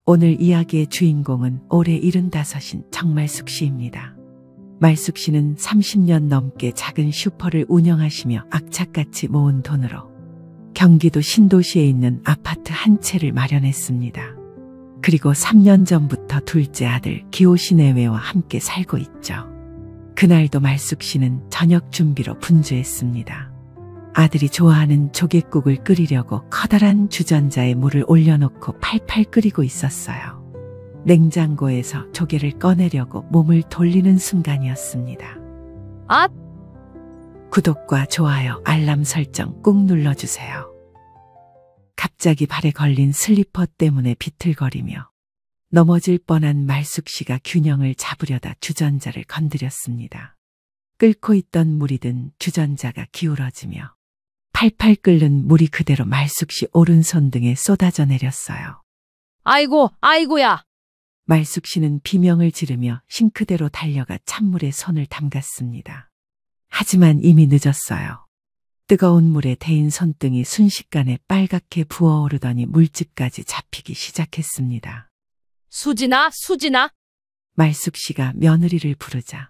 오늘 이야기의 주인공은 올해 75인 정말숙 씨입니다. 말숙 씨는 30년 넘게 작은 슈퍼를 운영하시며 악착같이 모은 돈으로 경기도 신도시에 있는 아파트 한 채를 마련했습니다. 그리고 3년 전부터 둘째 아들 기호 씨 내외와 함께 살고 있죠. 그날도 말숙 씨는 저녁 준비로 분주했습니다. 아들이 좋아하는 조갯국을 끓이려고 커다란 주전자에 물을 올려놓고 팔팔 끓이고 있었어요. 냉장고에서 조개를 꺼내려고 몸을 돌리는 순간이었습니다. 아! 구독과 좋아요, 알람 설정 꾹 눌러주세요. 갑자기 발에 걸린 슬리퍼 때문에 비틀거리며 넘어질 뻔한 말숙 씨가 균형을 잡으려다 주전자를 건드렸습니다. 끓고 있던 물이 든 주전자가 기울어지며 팔팔 끓는 물이 그대로 말숙 씨 오른손 등에 쏟아져 내렸어요. 아이고, 아이고야! 말숙 씨는 비명을 지르며 싱크대로 달려가 찬물에 손을 담갔습니다. 하지만 이미 늦었어요. 뜨거운 물에 데인 손등이 순식간에 빨갛게 부어오르더니 물집까지 잡히기 시작했습니다. 수진아, 수진아! 말숙 씨가 며느리를 부르자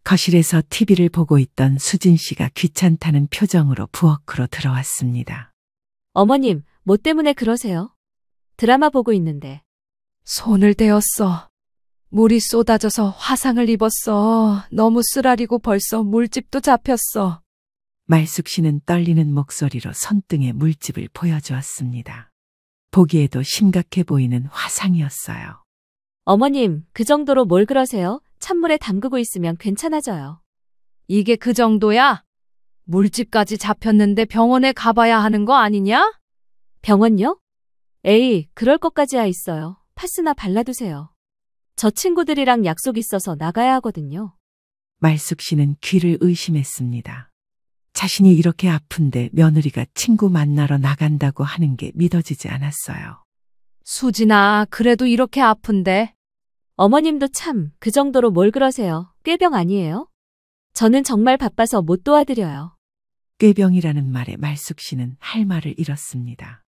거실에서 TV를 보고 있던 수진 씨가 귀찮다는 표정으로 부엌으로 들어왔습니다. 어머님, 뭐 때문에 그러세요? 드라마 보고 있는데. 손을 대었어. 물이 쏟아져서 화상을 입었어. 너무 쓰라리고 벌써 물집도 잡혔어. 말숙 씨는 떨리는 목소리로 손등에 물집을 보여주었습니다. 보기에도 심각해 보이는 화상이었어요. 어머님, 그 정도로 뭘 그러세요? 찬물에 담그고 있으면 괜찮아져요. 이게 그 정도야? 물집까지 잡혔는데 병원에 가봐야 하는 거 아니냐? 병원요? 에이, 그럴 것까지야 있어요. 파스나 발라두세요. 저 친구들이랑 약속 있어서 나가야 하거든요. 말숙 씨는 귀를 의심했습니다. 자신이 이렇게 아픈데 며느리가 친구 만나러 나간다고 하는 게 믿어지지 않았어요. 수진아, 그래도 이렇게 아픈데. 어머님도 참, 그 정도로 뭘 그러세요? 꾀병 아니에요? 저는 정말 바빠서 못 도와드려요. 꾀병이라는 말에 말숙 씨는 할 말을 잃었습니다.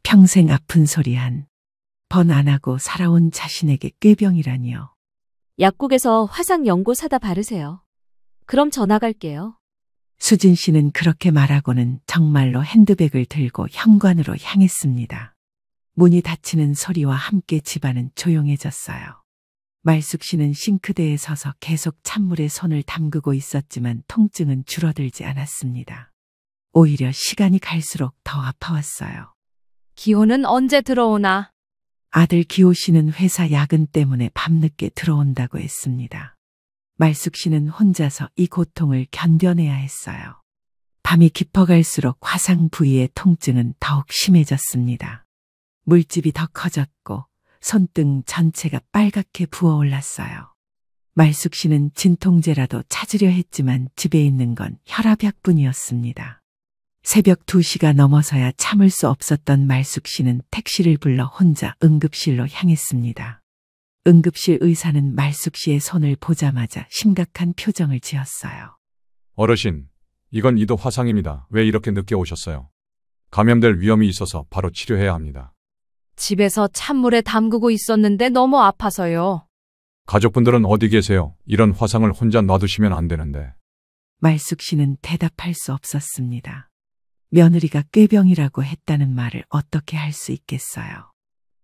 평생 아픈 소리 한 번 안 하고 살아온 자신에게 꾀병이라니요. 약국에서 화상 연고 사다 바르세요. 그럼 저 나갈게요. 수진 씨는 그렇게 말하고는 정말로 핸드백을 들고 현관으로 향했습니다. 문이 닫히는 소리와 함께 집안은 조용해졌어요. 말숙 씨는 싱크대에 서서 계속 찬물에 손을 담그고 있었지만 통증은 줄어들지 않았습니다. 오히려 시간이 갈수록 더 아파왔어요. 기호는 언제 들어오나? 아들 기호 씨는 회사 야근 때문에 밤늦게 들어온다고 했습니다. 말숙 씨는 혼자서 이 고통을 견뎌내야 했어요. 밤이 깊어갈수록 화상 부위의 통증은 더욱 심해졌습니다. 물집이 더 커졌고 손등 전체가 빨갛게 부어올랐어요. 말숙 씨는 진통제라도 찾으려 했지만 집에 있는 건 혈압약뿐이었습니다. 새벽 2시가 넘어서야 참을 수 없었던 말숙 씨는 택시를 불러 혼자 응급실로 향했습니다. 응급실 의사는 말숙 씨의 손을 보자마자 심각한 표정을 지었어요. 어르신, 이건 이도 화상입니다. 왜 이렇게 늦게 오셨어요? 감염될 위험이 있어서 바로 치료해야 합니다. 집에서 찬물에 담그고 있었는데 너무 아파서요. 가족분들은 어디 계세요? 이런 화상을 혼자 놔두시면 안 되는데. 말숙 씨는 대답할 수 없었습니다. 며느리가 꾀병이라고 했다는 말을 어떻게 할 수 있겠어요.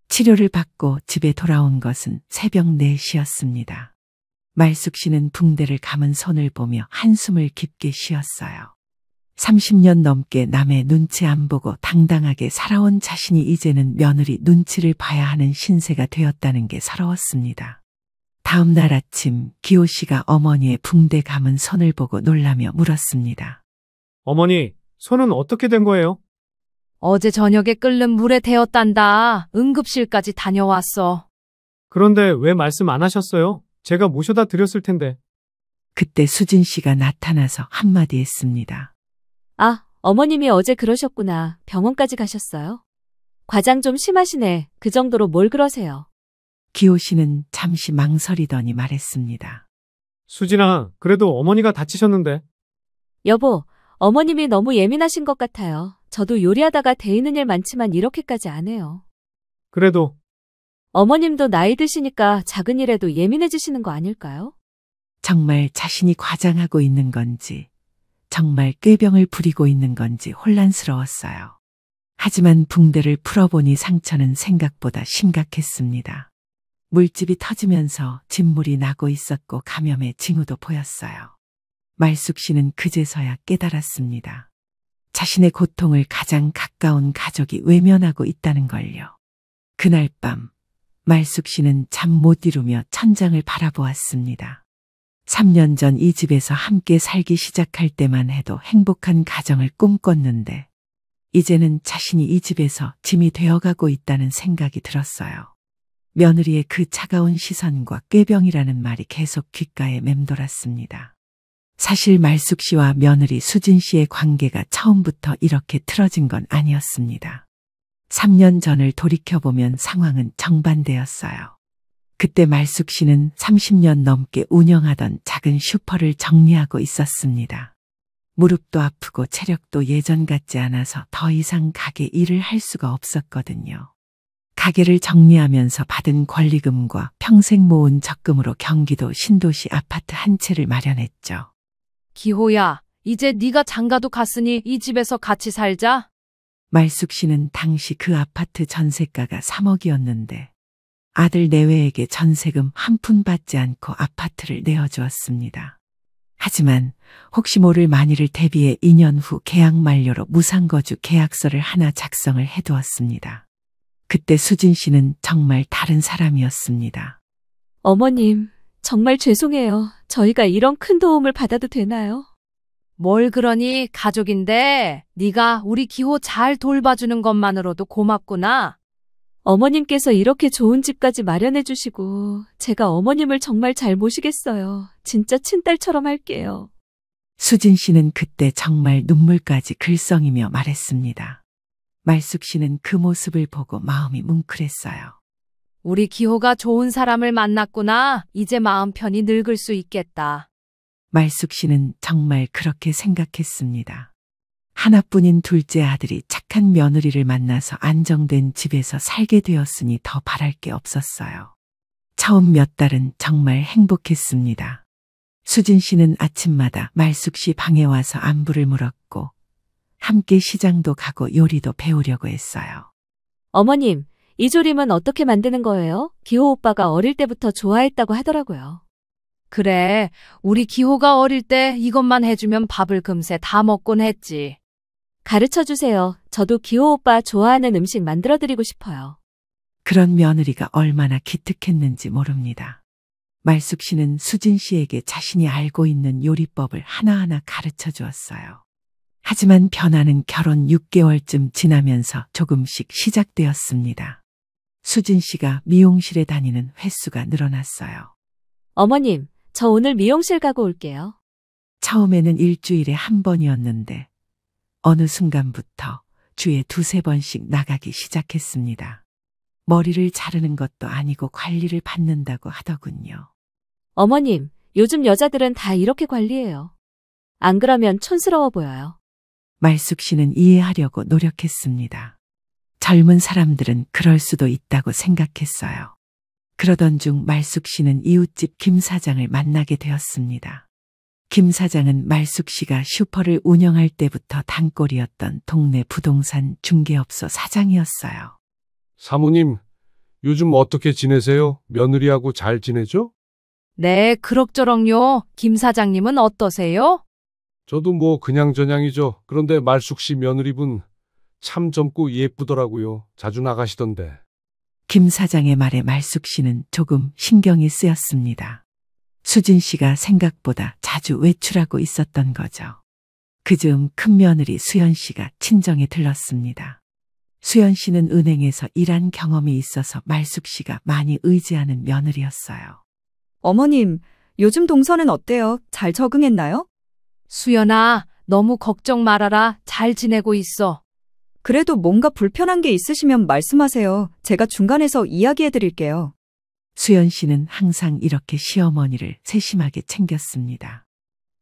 치료를 받고 집에 돌아온 것은 새벽 4시였습니다. 말숙 씨는 붕대를 감은 손을 보며 한숨을 깊게 쉬었어요. 30년 넘게 남의 눈치 안 보고 당당하게 살아온 자신이 이제는 며느리 눈치를 봐야 하는 신세가 되었다는 게 서러웠습니다. 다음 날 아침 기호 씨가 어머니의 붕대 감은 손을 보고 놀라며 물었습니다. 어머니, 손은 어떻게 된 거예요? 어제 저녁에 끓는 물에 데웠단다. 응급실까지 다녀왔어. 그런데 왜 말씀 안 하셨어요? 제가 모셔다 드렸을 텐데. 그때 수진 씨가 나타나서 한마디 했습니다. 아, 어머님이 어제 그러셨구나. 병원까지 가셨어요? 과장 좀 심하시네. 그 정도로 뭘 그러세요? 기호 씨는 잠시 망설이더니 말했습니다. 수진아, 그래도 어머니가 다치셨는데. 여보, 어머님이 너무 예민하신 것 같아요. 저도 요리하다가 데이는 일 많지만 이렇게까지 안 해요. 그래도 어머님도 나이 드시니까 작은 일에도 예민해지시는 거 아닐까요? 정말 자신이 과장하고 있는 건지, 정말 꾀병을 부리고 있는 건지 혼란스러웠어요. 하지만 붕대를 풀어보니 상처는 생각보다 심각했습니다. 물집이 터지면서 진물이 나고 있었고 감염의 징후도 보였어요. 말숙 씨는 그제서야 깨달았습니다. 자신의 고통을 가장 가까운 가족이 외면하고 있다는 걸요. 그날 밤 말숙 씨는 잠 못 이루며 천장을 바라보았습니다. 3년 전 이 집에서 함께 살기 시작할 때만 해도 행복한 가정을 꿈꿨는데 이제는 자신이 이 집에서 짐이 되어가고 있다는 생각이 들었어요. 며느리의 그 차가운 시선과 꾀병이라는 말이 계속 귓가에 맴돌았습니다. 사실 말숙 씨와 며느리 수진 씨의 관계가 처음부터 이렇게 틀어진 건 아니었습니다. 3년 전을 돌이켜보면 상황은 정반대였어요. 그때 말숙 씨는 30년 넘게 운영하던 작은 슈퍼를 정리하고 있었습니다. 무릎도 아프고 체력도 예전 같지 않아서 더 이상 가게 일을 할 수가 없었거든요. 가게를 정리하면서 받은 권리금과 평생 모은 적금으로 경기도 신도시 아파트 한 채를 마련했죠. 기호야, 이제 네가 장가도 갔으니 이 집에서 같이 살자. 말숙 씨는 당시 그 아파트 전세가가 3억이었는데 아들 내외에게 전세금 한 푼 받지 않고 아파트를 내어주었습니다. 하지만 혹시 모를 만일을 대비해 2년 후 계약 만료로 무상거주 계약서를 하나 작성을 해두었습니다. 그때 수진 씨는 정말 다른 사람이었습니다. 어머님, 정말 죄송해요. 저희가 이런 큰 도움을 받아도 되나요? 뭘 그러니 가족인데 네가 우리 기호 잘 돌봐주는 것만으로도 고맙구나. 어머님께서 이렇게 좋은 집까지 마련해 주시고 제가 어머님을 정말 잘 모시겠어요. 진짜 친딸처럼 할게요. 수진 씨는 그때 정말 눈물까지 글썽이며 말했습니다. 말숙 씨는 그 모습을 보고 마음이 뭉클했어요. 우리 기호가 좋은 사람을 만났구나. 이제 마음 편히 늙을 수 있겠다. 말숙 씨는 정말 그렇게 생각했습니다. 하나뿐인 둘째 아들이 착한 며느리를 만나서 안정된 집에서 살게 되었으니 더 바랄 게 없었어요. 처음 몇 달은 정말 행복했습니다. 수진 씨는 아침마다 말숙 씨 방에 와서 안부를 물었고 함께 시장도 가고 요리도 배우려고 했어요. 어머님, 이 조림은 어떻게 만드는 거예요? 기호 오빠가 어릴 때부터 좋아했다고 하더라고요. 그래, 우리 기호가 어릴 때 이것만 해주면 밥을 금세 다 먹곤 했지. 가르쳐 주세요. 저도 기호 오빠 좋아하는 음식 만들어드리고 싶어요. 그런 며느리가 얼마나 기특했는지 모릅니다. 말숙 씨는 수진 씨에게 자신이 알고 있는 요리법을 하나하나 가르쳐 주었어요. 하지만 변화는 결혼 6개월쯤 지나면서 조금씩 시작되었습니다. 수진 씨가 미용실에 다니는 횟수가 늘어났어요. 어머님, 저 오늘 미용실 가고 올게요. 처음에는 일주일에 한 번이었는데 어느 순간부터 주에 2~3번씩 나가기 시작했습니다. 머리를 자르는 것도 아니고 관리를 받는다고 하더군요. 어머님, 요즘 여자들은 다 이렇게 관리해요. 안 그러면 촌스러워 보여요. 말숙 씨는 이해하려고 노력했습니다. 젊은 사람들은 그럴 수도 있다고 생각했어요. 그러던 중 말숙 씨는 이웃집 김 사장을 만나게 되었습니다. 김 사장은 말숙 씨가 슈퍼를 운영할 때부터 단골이었던 동네 부동산 중개업소 사장이었어요. 사모님, 요즘 어떻게 지내세요? 며느리하고 잘 지내죠? 네, 그럭저럭요. 김 사장님은 어떠세요? 저도 뭐 그냥저냥이죠. 그런데 말숙 씨 며느리분 참 젊고 예쁘더라고요. 자주 나가시던데. 김 사장의 말에 말숙 씨는 조금 신경이 쓰였습니다. 수진 씨가 생각보다 자주 외출하고 있었던 거죠. 그즈음 큰 며느리 수연 씨가 친정에 들렀습니다. 수연 씨는 은행에서 일한 경험이 있어서 말숙 씨가 많이 의지하는 며느리였어요. 어머님, 요즘 동서는 어때요? 잘 적응했나요? 수연아, 너무 걱정 말아라. 잘 지내고 있어. 그래도 뭔가 불편한 게 있으시면 말씀하세요. 제가 중간에서 이야기해 드릴게요. 수연 씨는 항상 이렇게 시어머니를 세심하게 챙겼습니다.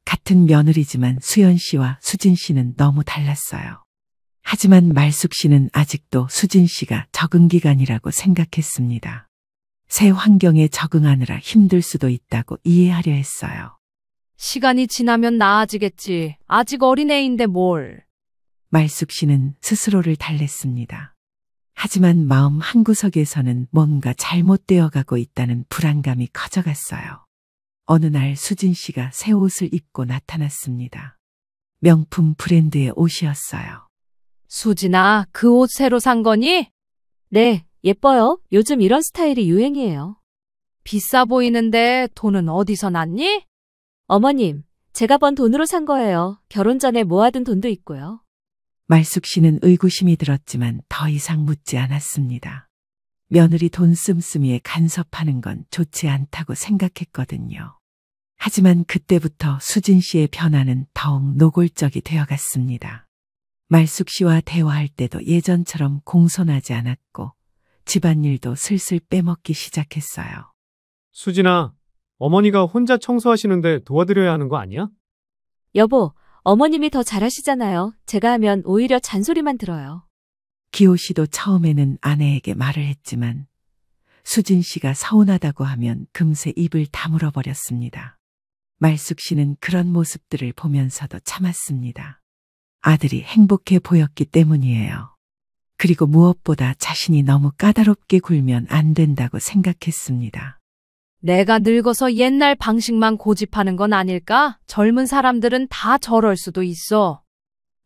같은 며느리지만 수연 씨와 수진 씨는 너무 달랐어요. 하지만 말숙 씨는 아직도 수진 씨가 적응 기간이라고 생각했습니다. 새 환경에 적응하느라 힘들 수도 있다고 이해하려 했어요. 시간이 지나면 나아지겠지. 아직 어린애인데 뭘. 말숙 씨는 스스로를 달랬습니다. 하지만 마음 한구석에서는 뭔가 잘못되어 가고 있다는 불안감이 커져갔어요. 어느 날 수진 씨가 새 옷을 입고 나타났습니다. 명품 브랜드의 옷이었어요. 수진아, 그 옷 새로 산 거니? 네, 예뻐요. 요즘 이런 스타일이 유행이에요. 비싸 보이는데 돈은 어디서 났니? 어머님, 제가 번 돈으로 산 거예요. 결혼 전에 모아둔 돈도 있고요. 말숙 씨는 의구심이 들었지만 더 이상 묻지 않았습니다. 며느리 돈 씀씀이에 간섭하는 건 좋지 않다고 생각했거든요. 하지만 그때부터 수진 씨의 변화는 더욱 노골적이 되어갔습니다. 말숙 씨와 대화할 때도 예전처럼 공손하지 않았고 집안일도 슬슬 빼먹기 시작했어요. 수진아, 어머니가 혼자 청소하시는데 도와드려야 하는 거 아니야? 여보, 어머님이 더 잘하시잖아요. 제가 하면 오히려 잔소리만 들어요. 기호 씨도 처음에는 아내에게 말을 했지만 수진 씨가 서운하다고 하면 금세 입을 다물어 버렸습니다. 말숙 씨는 그런 모습들을 보면서도 참았습니다. 아들이 행복해 보였기 때문이에요. 그리고 무엇보다 자신이 너무 까다롭게 굴면 안 된다고 생각했습니다. 내가 늙어서 옛날 방식만 고집하는 건 아닐까? 젊은 사람들은 다 저럴 수도 있어.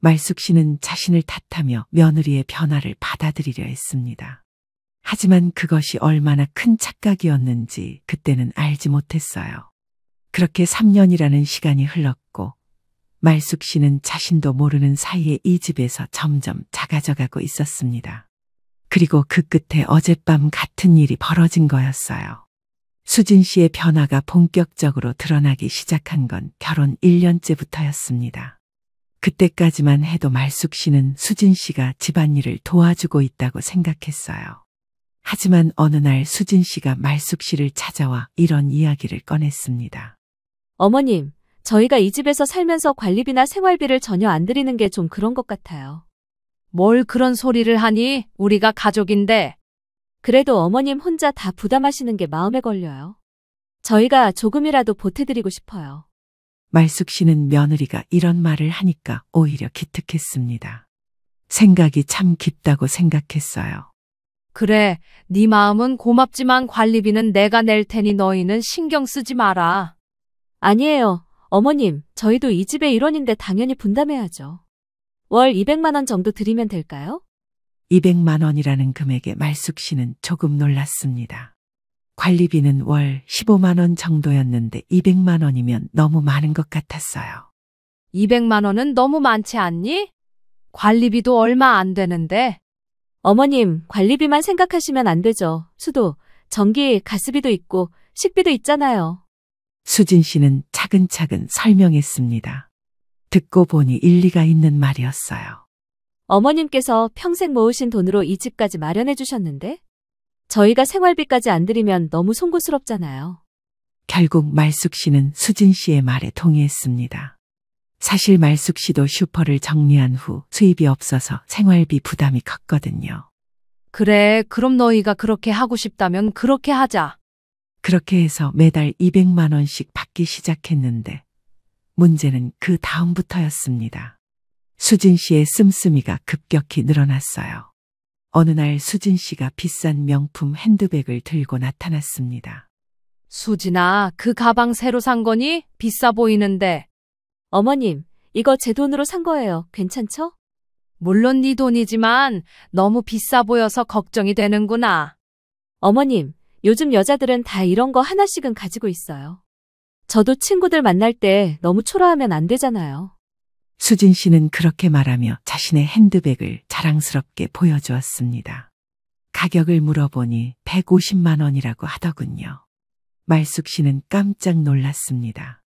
말숙 씨는 자신을 탓하며 며느리의 변화를 받아들이려 했습니다. 하지만 그것이 얼마나 큰 착각이었는지 그때는 알지 못했어요. 그렇게 3년이라는 시간이 흘렀고 말숙 씨는 자신도 모르는 사이에 이 집에서 점점 작아져가고 있었습니다. 그리고 그 끝에 어젯밤 같은 일이 벌어진 거였어요. 수진 씨의 변화가 본격적으로 드러나기 시작한 건 결혼 1년째부터였습니다. 그때까지만 해도 말숙 씨는 수진 씨가 집안일을 도와주고 있다고 생각했어요. 하지만 어느 날 수진 씨가 말숙 씨를 찾아와 이런 이야기를 꺼냈습니다. 어머님, 저희가 이 집에서 살면서 관리비나 생활비를 전혀 안 드리는 게 좀 그런 것 같아요. 뭘 그런 소리를 하니? 우리가 가족인데. 그래도 어머님 혼자 다 부담하시는 게 마음에 걸려요. 저희가 조금이라도 보태드리고 싶어요. 말숙 씨는 며느리가 이런 말을 하니까 오히려 기특했습니다. 생각이 참 깊다고 생각했어요. 그래, 네 마음은 고맙지만 관리비는 내가 낼 테니 너희는 신경 쓰지 마라. 아니에요. 어머님, 저희도 이 집의 일원인데 당연히 분담해야죠. 월 200만 원 정도 드리면 될까요? 200만 원이라는 금액에 말숙 씨는 조금 놀랐습니다. 관리비는 월 15만 원 정도였는데 200만 원이면 너무 많은 것 같았어요. 200만 원은 너무 많지 않니? 관리비도 얼마 안 되는데. 어머님, 관리비만 생각하시면 안 되죠. 수도, 전기, 가스비도 있고 식비도 있잖아요. 수진 씨는 차근차근 설명했습니다. 듣고 보니 일리가 있는 말이었어요. 어머님께서 평생 모으신 돈으로 이 집까지 마련해 주셨는데 저희가 생활비까지 안 드리면 너무 송구스럽잖아요. 결국 말숙 씨는 수진 씨의 말에 동의했습니다. 사실 말숙 씨도 슈퍼를 정리한 후 수입이 없어서 생활비 부담이 컸거든요. 그래, 그럼 너희가 그렇게 하고 싶다면 그렇게 하자. 그렇게 해서 매달 200만 원씩 받기 시작했는데 문제는 그 다음부터였습니다. 수진 씨의 씀씀이가 급격히 늘어났어요. 어느 날 수진 씨가 비싼 명품 핸드백을 들고 나타났습니다. 수진아, 그 가방 새로 산 거니? 비싸 보이는데. 어머님, 이거 제 돈으로 산 거예요. 괜찮죠? 물론 네 돈이지만 너무 비싸 보여서 걱정이 되는구나. 어머님, 요즘 여자들은 다 이런 거 하나씩은 가지고 있어요. 저도 친구들 만날 때 너무 초라하면 안 되잖아요. 수진 씨는 그렇게 말하며 자신의 핸드백을 자랑스럽게 보여주었습니다. 가격을 물어보니 150만 원이라고 하더군요. 말숙 씨는 깜짝 놀랐습니다.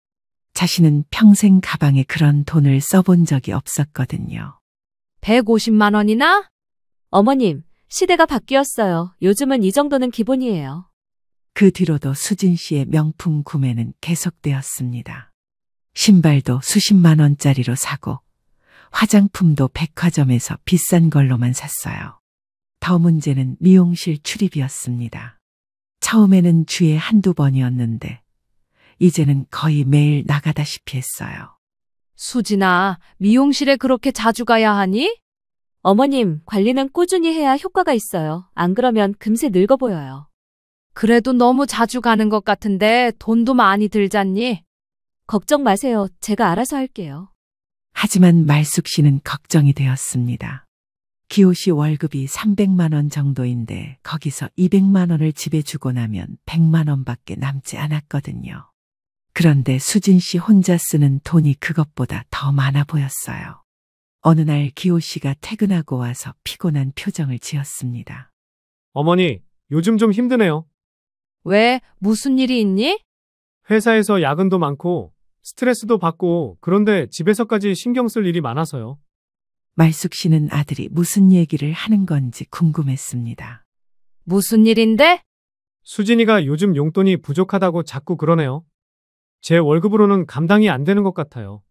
자신은 평생 가방에 그런 돈을 써본 적이 없었거든요. 150만 원이나? 어머님, 시대가 바뀌었어요. 요즘은 이 정도는 기본이에요. 그 뒤로도 수진 씨의 명품 구매는 계속되었습니다. 신발도 수십만 원짜리로 사고 화장품도 백화점에서 비싼 걸로만 샀어요. 더 문제는 미용실 출입이었습니다. 처음에는 주에 한두 번이었는데 이제는 거의 매일 나가다시피 했어요. 수진아, 미용실에 그렇게 자주 가야 하니? 어머님, 관리는 꾸준히 해야 효과가 있어요. 안 그러면 금세 늙어 보여요. 그래도 너무 자주 가는 것 같은데 돈도 많이 들잖니? 걱정 마세요. 제가 알아서 할게요. 하지만 말숙 씨는 걱정이 되었습니다. 기호 씨 월급이 300만 원 정도인데 거기서 200만 원을 집에 주고 나면 100만 원밖에 남지 않았거든요. 그런데 수진 씨 혼자 쓰는 돈이 그것보다 더 많아 보였어요. 어느 날 기호 씨가 퇴근하고 와서 피곤한 표정을 지었습니다. 어머니, 요즘 좀 힘드네요. 왜? 무슨 일이 있니? 회사에서 야근도 많고 스트레스도 받고 그런데 집에서까지 신경 쓸 일이 많아서요. 말숙 씨는 아들이 무슨 얘기를 하는 건지 궁금했습니다. 무슨 일인데? 수진이가 요즘 용돈이 부족하다고 자꾸 그러네요. 제 월급으로는 감당이 안 되는 것 같아요.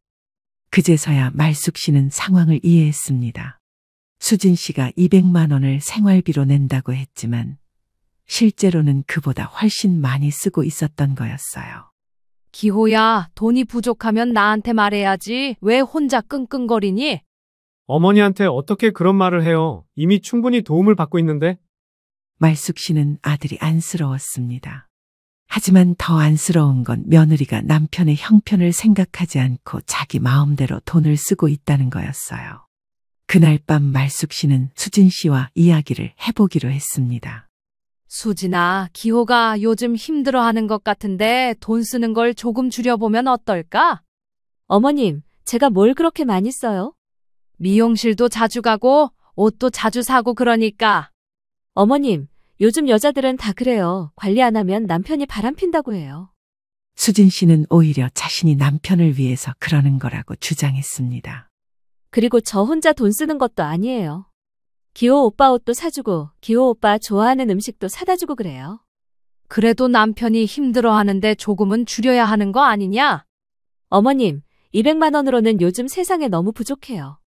그제서야 말숙 씨는 상황을 이해했습니다. 수진 씨가 200만 원을 생활비로 낸다고 했지만 실제로는 그보다 훨씬 많이 쓰고 있었던 거였어요. 기호야, 돈이 부족하면 나한테 말해야지. 왜 혼자 끙끙거리니? 어머니한테 어떻게 그런 말을 해요? 이미 충분히 도움을 받고 있는데. 말숙 씨는 아들이 안쓰러웠습니다. 하지만 더 안쓰러운 건 며느리가 남편의 형편을 생각하지 않고 자기 마음대로 돈을 쓰고 있다는 거였어요. 그날 밤 말숙 씨는 수진 씨와 이야기를 해보기로 했습니다. 수진아, 기호가 요즘 힘들어하는 것 같은데 돈 쓰는 걸 조금 줄여보면 어떨까? 어머님, 제가 뭘 그렇게 많이 써요? 미용실도 자주 가고 옷도 자주 사고 그러니까. 어머님, 요즘 여자들은 다 그래요. 관리 안 하면 남편이 바람핀다고 해요. 수진 씨는 오히려 자신이 남편을 위해서 그러는 거라고 주장했습니다. 그리고 저 혼자 돈 쓰는 것도 아니에요. 기호 오빠 옷도 사주고 기호 오빠 좋아하는 음식도 사다 주고 그래요. 그래도 남편이 힘들어하는데 조금은 줄여야 하는 거 아니냐? 어머님, 200만 원으로는 요즘 세상에 너무 부족해요.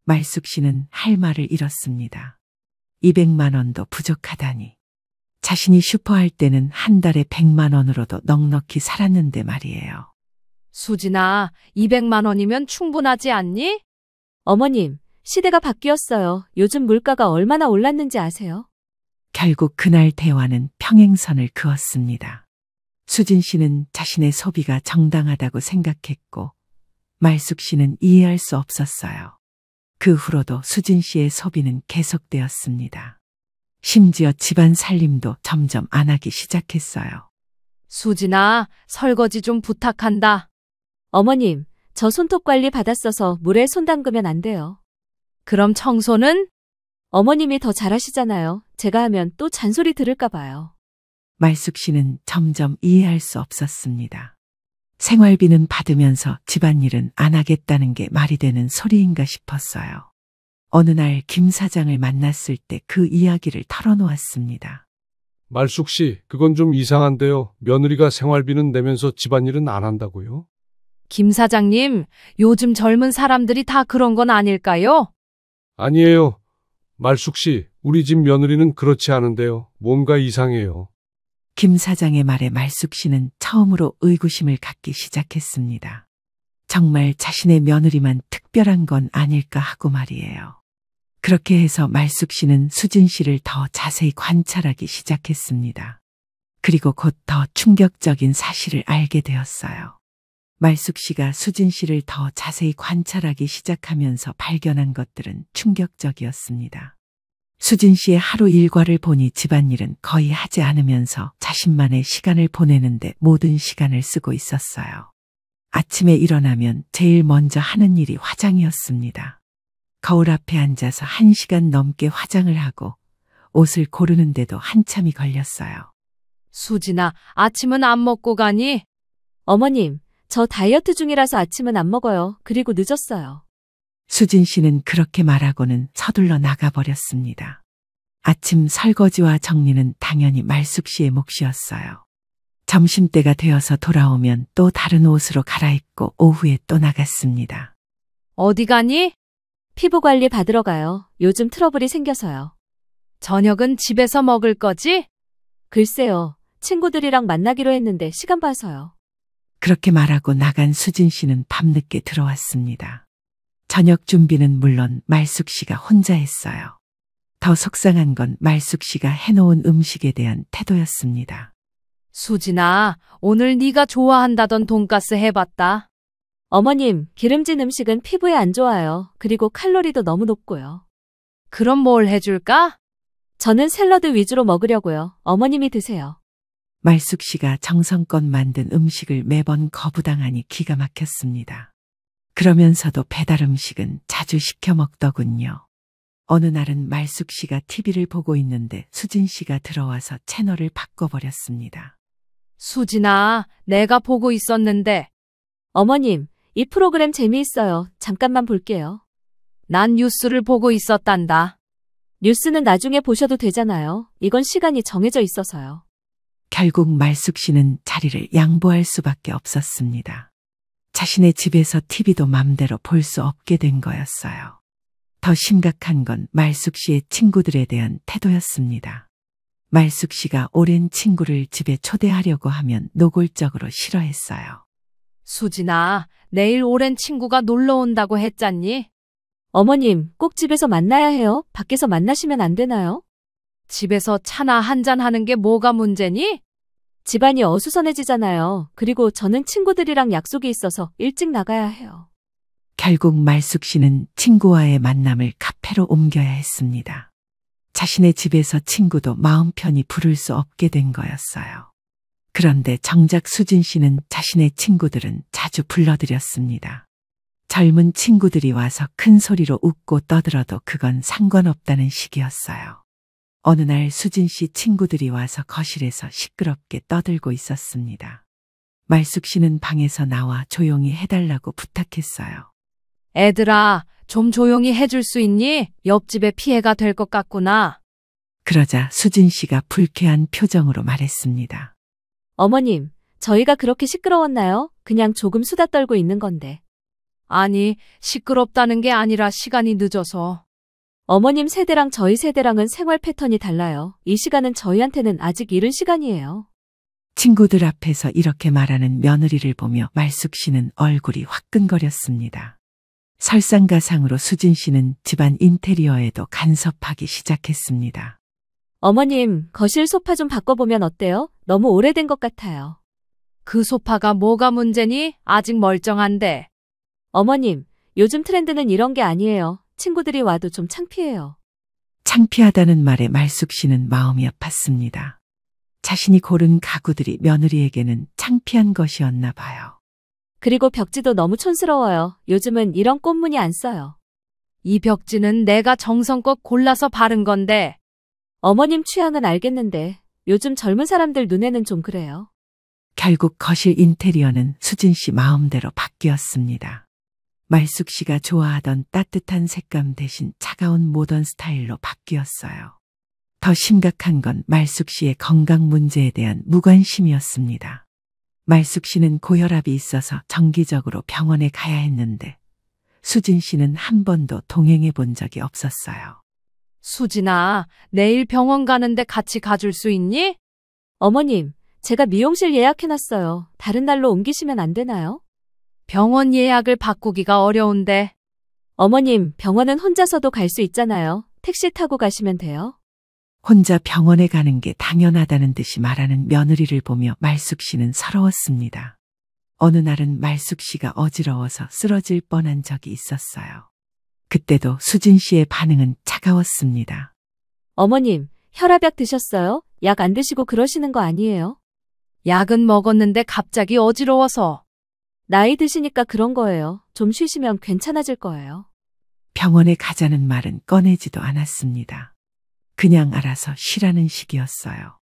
말숙 씨는 할 말을 잃었습니다. 200만 원도 부족하다니. 자신이 슈퍼할 때는 한 달에 100만 원으로도 넉넉히 살았는데 말이에요. 수진아, 200만 원이면 충분하지 않니? 어머님, 시대가 바뀌었어요. 요즘 물가가 얼마나 올랐는지 아세요? 결국 그날 대화는 평행선을 그었습니다. 수진 씨는 자신의 소비가 정당하다고 생각했고 말숙 씨는 이해할 수 없었어요. 그 후로도 수진 씨의 소비는 계속되었습니다. 심지어 집안 살림도 점점 안 하기 시작했어요. 수진아, 설거지 좀 부탁한다. 어머님, 저 손톱 관리 받았어서 물에 손 담그면 안 돼요. 그럼 청소는? 어머님이 더 잘하시잖아요. 제가 하면 또 잔소리 들을까 봐요. 말숙 씨는 점점 이해할 수 없었습니다. 생활비는 받으면서 집안일은 안 하겠다는 게 말이 되는 소리인가 싶었어요. 어느 날 김 사장을 만났을 때 그 이야기를 털어놓았습니다. 말숙 씨, 그건 좀 이상한데요. 며느리가 생활비는 내면서 집안일은 안 한다고요? 김 사장님, 요즘 젊은 사람들이 다 그런 건 아닐까요? 아니에요. 말숙 씨, 우리 집 며느리는 그렇지 않은데요. 뭔가 이상해요. 김 사장의 말에 말숙 씨는 처음으로 의구심을 갖기 시작했습니다. 정말 자신의 며느리만 특별한 건 아닐까 하고 말이에요. 그렇게 해서 말숙 씨는 수진 씨를 더 자세히 관찰하기 시작했습니다. 그리고 곧 더 충격적인 사실을 알게 되었어요. 말숙 씨가 수진 씨를 더 자세히 관찰하기 시작하면서 발견한 것들은 충격적이었습니다. 수진 씨의 하루 일과를 보니 집안일은 거의 하지 않으면서 자신만의 시간을 보내는데 모든 시간을 쓰고 있었어요. 아침에 일어나면 제일 먼저 하는 일이 화장이었습니다. 거울 앞에 앉아서 1시간 넘게 화장을 하고 옷을 고르는데도 한참이 걸렸어요. 수진아, 아침은 안 먹고 가니? 어머님, 저 다이어트 중이라서 아침은 안 먹어요. 그리고 늦었어요. 수진 씨는 그렇게 말하고는 서둘러 나가버렸습니다. 아침 설거지와 정리는 당연히 말숙 씨의 몫이었어요. 점심때가 되어서 돌아오면 또 다른 옷으로 갈아입고 오후에 또 나갔습니다. 어디 가니? 피부 관리 받으러 가요. 요즘 트러블이 생겨서요. 저녁은 집에서 먹을 거지? 글쎄요. 친구들이랑 만나기로 했는데 시간 봐서요. 그렇게 말하고 나간 수진 씨는 밤늦게 들어왔습니다. 저녁 준비는 물론 말숙 씨가 혼자 했어요. 더 속상한 건 말숙 씨가 해놓은 음식에 대한 태도였습니다. 수진아, 오늘 네가 좋아한다던 돈가스 해봤다. 어머님, 기름진 음식은 피부에 안 좋아요. 그리고 칼로리도 너무 높고요. 그럼 뭘 해줄까? 저는 샐러드 위주로 먹으려고요. 어머님이 드세요. 말숙 씨가 정성껏 만든 음식을 매번 거부당하니 기가 막혔습니다. 그러면서도 배달 음식은 자주 시켜 먹더군요. 어느 날은 말숙 씨가 TV를 보고 있는데 수진 씨가 들어와서 채널을 바꿔버렸습니다. 수진아, 내가 보고 있었는데 어머님, 이 프로그램 재미있어요. 잠깐만 볼게요. 난 뉴스를 보고 있었단다. 뉴스는 나중에 보셔도 되잖아요. 이건 시간이 정해져 있어서요. 결국 말숙 씨는 자리를 양보할 수밖에 없었습니다. 자신의 집에서 TV도 맘대로 볼 수 없게 된 거였어요. 더 심각한 건 말숙 씨의 친구들에 대한 태도였습니다. 말숙 씨가 오랜 친구를 집에 초대하려고 하면 노골적으로 싫어했어요. 수진아, 내일 오랜 친구가 놀러 온다고 했잖니? 어머님, 꼭 집에서 만나야 해요? 밖에서 만나시면 안 되나요? 집에서 차나 한잔 하는 게 뭐가 문제니? 집안이 어수선해지잖아요. 그리고 저는 친구들이랑 약속이 있어서 일찍 나가야 해요. 결국 말숙 씨는 친구와의 만남을 카페로 옮겨야 했습니다. 자신의 집에서 친구도 마음 편히 부를 수 없게 된 거였어요. 그런데 정작 수진 씨는 자신의 친구들은 자주 불러들였습니다. 젊은 친구들이 와서 큰 소리로 웃고 떠들어도 그건 상관없다는 식이었어요. 어느 날 수진 씨 친구들이 와서 거실에서 시끄럽게 떠들고 있었습니다. 말숙 씨는 방에서 나와 조용히 해달라고 부탁했어요. 애들아, 좀 조용히 해줄 수 있니? 옆집에 피해가 될 것 같구나. 그러자 수진 씨가 불쾌한 표정으로 말했습니다. 어머님, 저희가 그렇게 시끄러웠나요? 그냥 조금 수다 떨고 있는 건데. 아니, 시끄럽다는 게 아니라 시간이 늦어서. 어머님 세대랑 저희 세대랑은 생활 패턴이 달라요. 이 시간은 저희한테는 아직 이른 시간이에요. 친구들 앞에서 이렇게 말하는 며느리를 보며 말숙 씨는 얼굴이 화끈거렸습니다. 설상가상으로 수진 씨는 집안 인테리어에도 간섭하기 시작했습니다. 어머님, 거실 소파 좀 바꿔보면 어때요? 너무 오래된 것 같아요. 그 소파가 뭐가 문제니? 아직 멀쩡한데. 어머님, 요즘 트렌드는 이런 게 아니에요. 친구들이 와도 좀 창피해요. 창피하다는 말에 말숙 씨는 마음이 아팠습니다. 자신이 고른 가구들이 며느리에게는 창피한 것이었나 봐요. 그리고 벽지도 너무 촌스러워요. 요즘은 이런 꽃무늬 안 써요. 이 벽지는 내가 정성껏 골라서 바른 건데. 어머님 취향은 알겠는데 요즘 젊은 사람들 눈에는 좀 그래요. 결국 거실 인테리어는 수진 씨 마음대로 바뀌었습니다. 말숙 씨가 좋아하던 따뜻한 색감 대신 차가운 모던 스타일로 바뀌었어요. 더 심각한 건 말숙 씨의 건강 문제에 대한 무관심이었습니다. 말숙 씨는 고혈압이 있어서 정기적으로 병원에 가야 했는데 수진 씨는 한 번도 동행해 본 적이 없었어요. 수진아, 내일 병원 가는데 같이 가줄 수 있니? 어머님, 제가 미용실 예약해놨어요. 다른 날로 옮기시면 안 되나요? 병원 예약을 바꾸기가 어려운데. 어머님, 병원은 혼자서도 갈 수 있잖아요. 택시 타고 가시면 돼요. 혼자 병원에 가는 게 당연하다는 듯이 말하는 며느리를 보며 말숙 씨는 서러웠습니다. 어느 날은 말숙 씨가 어지러워서 쓰러질 뻔한 적이 있었어요. 그때도 수진 씨의 반응은 차가웠습니다. 어머님, 혈압약 드셨어요? 약 안 드시고 그러시는 거 아니에요? 약은 먹었는데 갑자기 어지러워서. 나이 드시니까 그런 거예요. 좀 쉬시면 괜찮아질 거예요. 병원에 가자는 말은 꺼내지도 않았습니다. 그냥 알아서 쉬라는 식이었어요.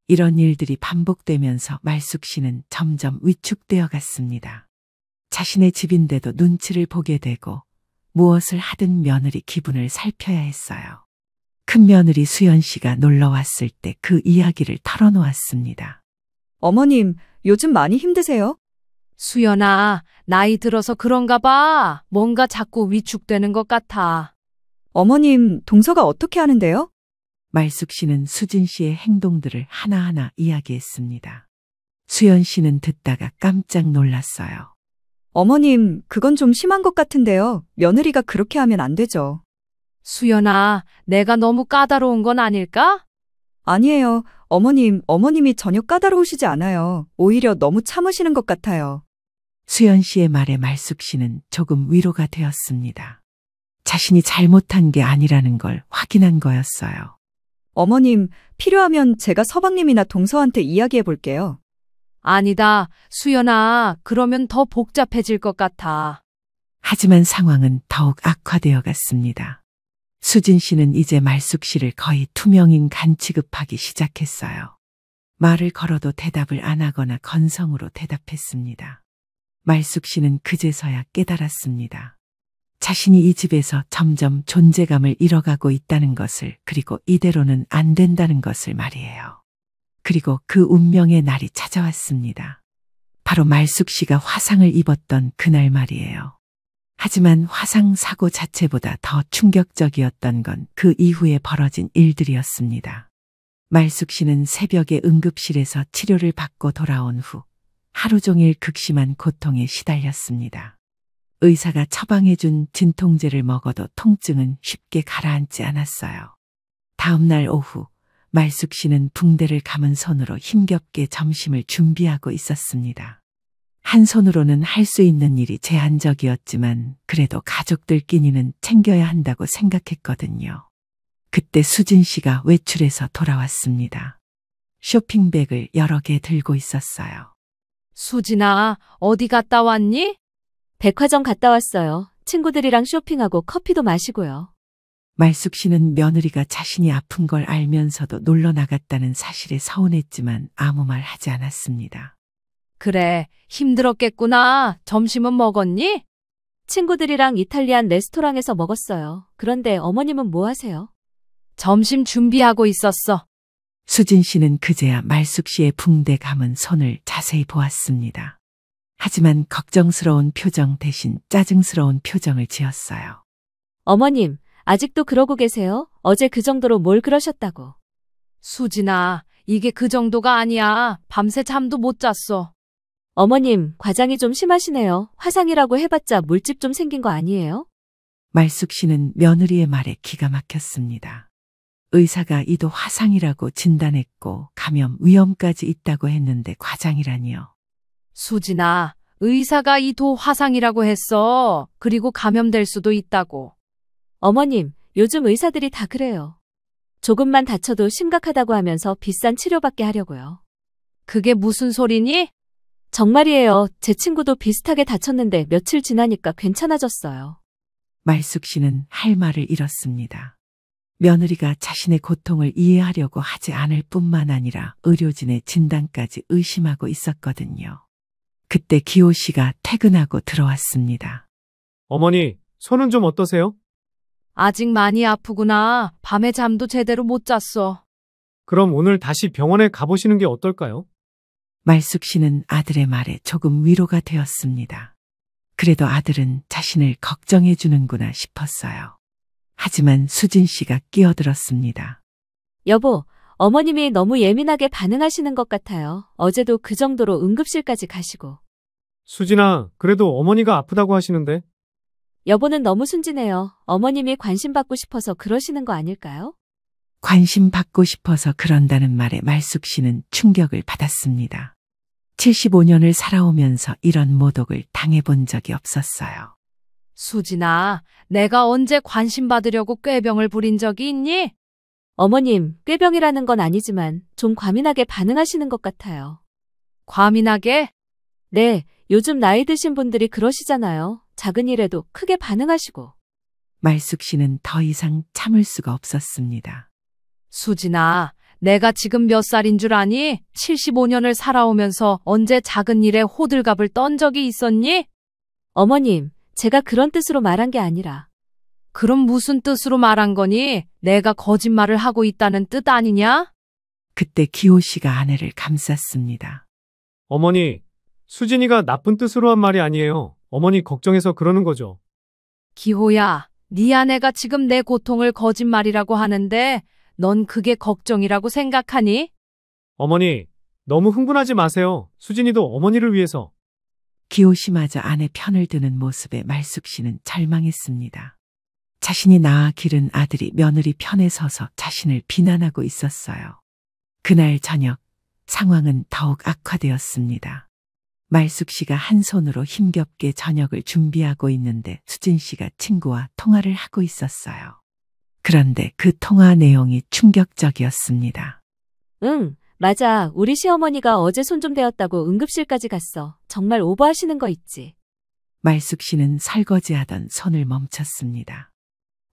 이런 일들이 반복되면서 말숙 씨는 점점 위축되어 갔습니다. 자신의 집인데도 눈치를 보게 되고 무엇을 하든 며느리 기분을 살펴야 했어요. 큰 며느리 수연 씨가 놀러 왔을 때 그 이야기를 털어놓았습니다. 어머님, 요즘 많이 힘드세요? 수연아, 나이 들어서 그런가 봐. 뭔가 자꾸 위축되는 것 같아. 어머님, 동서가 어떻게 하는데요? 말숙 씨는 수진 씨의 행동들을 하나하나 이야기했습니다. 수연 씨는 듣다가 깜짝 놀랐어요. 어머님, 그건 좀 심한 것 같은데요. 며느리가 그렇게 하면 안 되죠. 수연아, 내가 너무 까다로운 건 아닐까? 아니에요. 어머님이 전혀 까다로우시지 않아요. 오히려 너무 참으시는 것 같아요. 수연 씨의 말에 말숙 씨는 조금 위로가 되었습니다. 자신이 잘못한 게 아니라는 걸 확인한 거였어요. 어머님, 필요하면 제가 서방님이나 동서한테 이야기해 볼게요. 아니다. 수연아, 그러면 더 복잡해질 것 같아. 하지만 상황은 더욱 악화되어 갔습니다. 수진 씨는 이제 말숙 씨를 거의 투명인 간 취급하기 시작했어요. 말을 걸어도 대답을 안 하거나 건성으로 대답했습니다. 말숙 씨는 그제서야 깨달았습니다. 자신이 이 집에서 점점 존재감을 잃어가고 있다는 것을, 그리고 이대로는 안 된다는 것을 말이에요. 그리고 그 운명의 날이 찾아왔습니다. 바로 말숙 씨가 화상을 입었던 그날 말이에요. 하지만 화상 사고 자체보다 더 충격적이었던 건 그 이후에 벌어진 일들이었습니다. 말숙 씨는 새벽에 응급실에서 치료를 받고 돌아온 후 하루 종일 극심한 고통에 시달렸습니다. 의사가 처방해준 진통제를 먹어도 통증은 쉽게 가라앉지 않았어요. 다음 날 오후 말숙 씨는 붕대를 감은 손으로 힘겹게 점심을 준비하고 있었습니다. 한 손으로는 할 수 있는 일이 제한적이었지만 그래도 가족들 끼니는 챙겨야 한다고 생각했거든요. 그때 수진 씨가 외출해서 돌아왔습니다. 쇼핑백을 여러 개 들고 있었어요. 수진아, 어디 갔다 왔니? 백화점 갔다 왔어요. 친구들이랑 쇼핑하고 커피도 마시고요. 말숙 씨는 며느리가 자신이 아픈 걸 알면서도 놀러 나갔다는 사실에 서운했지만 아무 말 하지 않았습니다. 그래, 힘들었겠구나. 점심은 먹었니? 친구들이랑 이탈리안 레스토랑에서 먹었어요. 그런데 어머님은 뭐 하세요? 점심 준비하고 있었어. 수진 씨는 그제야 말숙 씨의 붕대 감은 손을 자세히 보았습니다. 하지만 걱정스러운 표정 대신 짜증스러운 표정을 지었어요. 어머님, 아직도 그러고 계세요? 어제 그 정도로 뭘 그러셨다고. 수진아, 이게 그 정도가 아니야. 밤새 잠도 못 잤어. 어머님, 과장이 좀 심하시네요. 화상이라고 해봤자 물집 좀 생긴 거 아니에요? 말숙 씨는 며느리의 말에 기가 막혔습니다. 의사가 이도 화상이라고 진단했고 감염 위험까지 있다고 했는데 과장이라니요. 수진아, 의사가 이 도 화상이라고 했어. 그리고 감염될 수도 있다고. 어머님, 요즘 의사들이 다 그래요. 조금만 다쳐도 심각하다고 하면서 비싼 치료받게 하려고요. 그게 무슨 소리니? 정말이에요. 제 친구도 비슷하게 다쳤는데 며칠 지나니까 괜찮아졌어요. 말숙 씨는 할 말을 잃었습니다. 며느리가 자신의 고통을 이해하려고 하지 않을 뿐만 아니라 의료진의 진단까지 의심하고 있었거든요. 그때 기호 씨가 퇴근하고 들어왔습니다. 어머니, 손은 좀 어떠세요? 아직 많이 아프구나. 밤에 잠도 제대로 못 잤어. 그럼 오늘 다시 병원에 가보시는 게 어떨까요? 말숙 씨는 아들의 말에 조금 위로가 되었습니다. 그래도 아들은 자신을 걱정해 주는구나 싶었어요. 하지만 수진 씨가 끼어들었습니다. 여보, 어머님이 너무 예민하게 반응하시는 것 같아요. 어제도 그 정도로 응급실까지 가시고. 수진아, 그래도 어머니가 아프다고 하시는데. 여보는 너무 순진해요. 어머님이 관심 받고 싶어서 그러시는 거 아닐까요? 관심 받고 싶어서 그런다는 말에 말숙 씨는 충격을 받았습니다. 75년을 살아오면서 이런 모독을 당해본 적이 없었어요. 수진아, 내가 언제 관심 받으려고 꾀병을 부린 적이 있니? 어머님, 꾀병이라는 건 아니지만 좀 과민하게 반응하시는 것 같아요. 과민하게? 네, 요즘 나이 드신 분들이 그러시잖아요. 작은 일에도 크게 반응하시고. 말숙 씨는 더 이상 참을 수가 없었습니다. 수진아, 내가 지금 몇 살인 줄 아니? 75년을 살아오면서 언제 작은 일에 호들갑을 떤 적이 있었니? 어머님, 제가 그런 뜻으로 말한 게 아니라. 그럼 무슨 뜻으로 말한 거니? 내가 거짓말을 하고 있다는 뜻 아니냐? 그때 기호 씨가 아내를 감쌌습니다. 어머니, 수진이가 나쁜 뜻으로 한 말이 아니에요. 어머니 걱정해서 그러는 거죠. 기호야, 네 아내가 지금 내 고통을 거짓말이라고 하는데 넌 그게 걱정이라고 생각하니? 어머니, 너무 흥분하지 마세요. 수진이도 어머니를 위해서. 기호 씨마저 아내 편을 드는 모습에 말숙 씨는 절망했습니다. 자신이 낳아 기른 아들이 며느리 편에 서서 자신을 비난하고 있었어요. 그날 저녁 상황은 더욱 악화되었습니다. 말숙 씨가 한 손으로 힘겹게 저녁을 준비하고 있는데 수진 씨가 친구와 통화를 하고 있었어요. 그런데 그 통화 내용이 충격적이었습니다. 응, 맞아. 우리 시어머니가 어제 손 좀 대었다고 응급실까지 갔어. 정말 오버하시는 거 있지. 말숙 씨는 설거지하던 손을 멈췄습니다.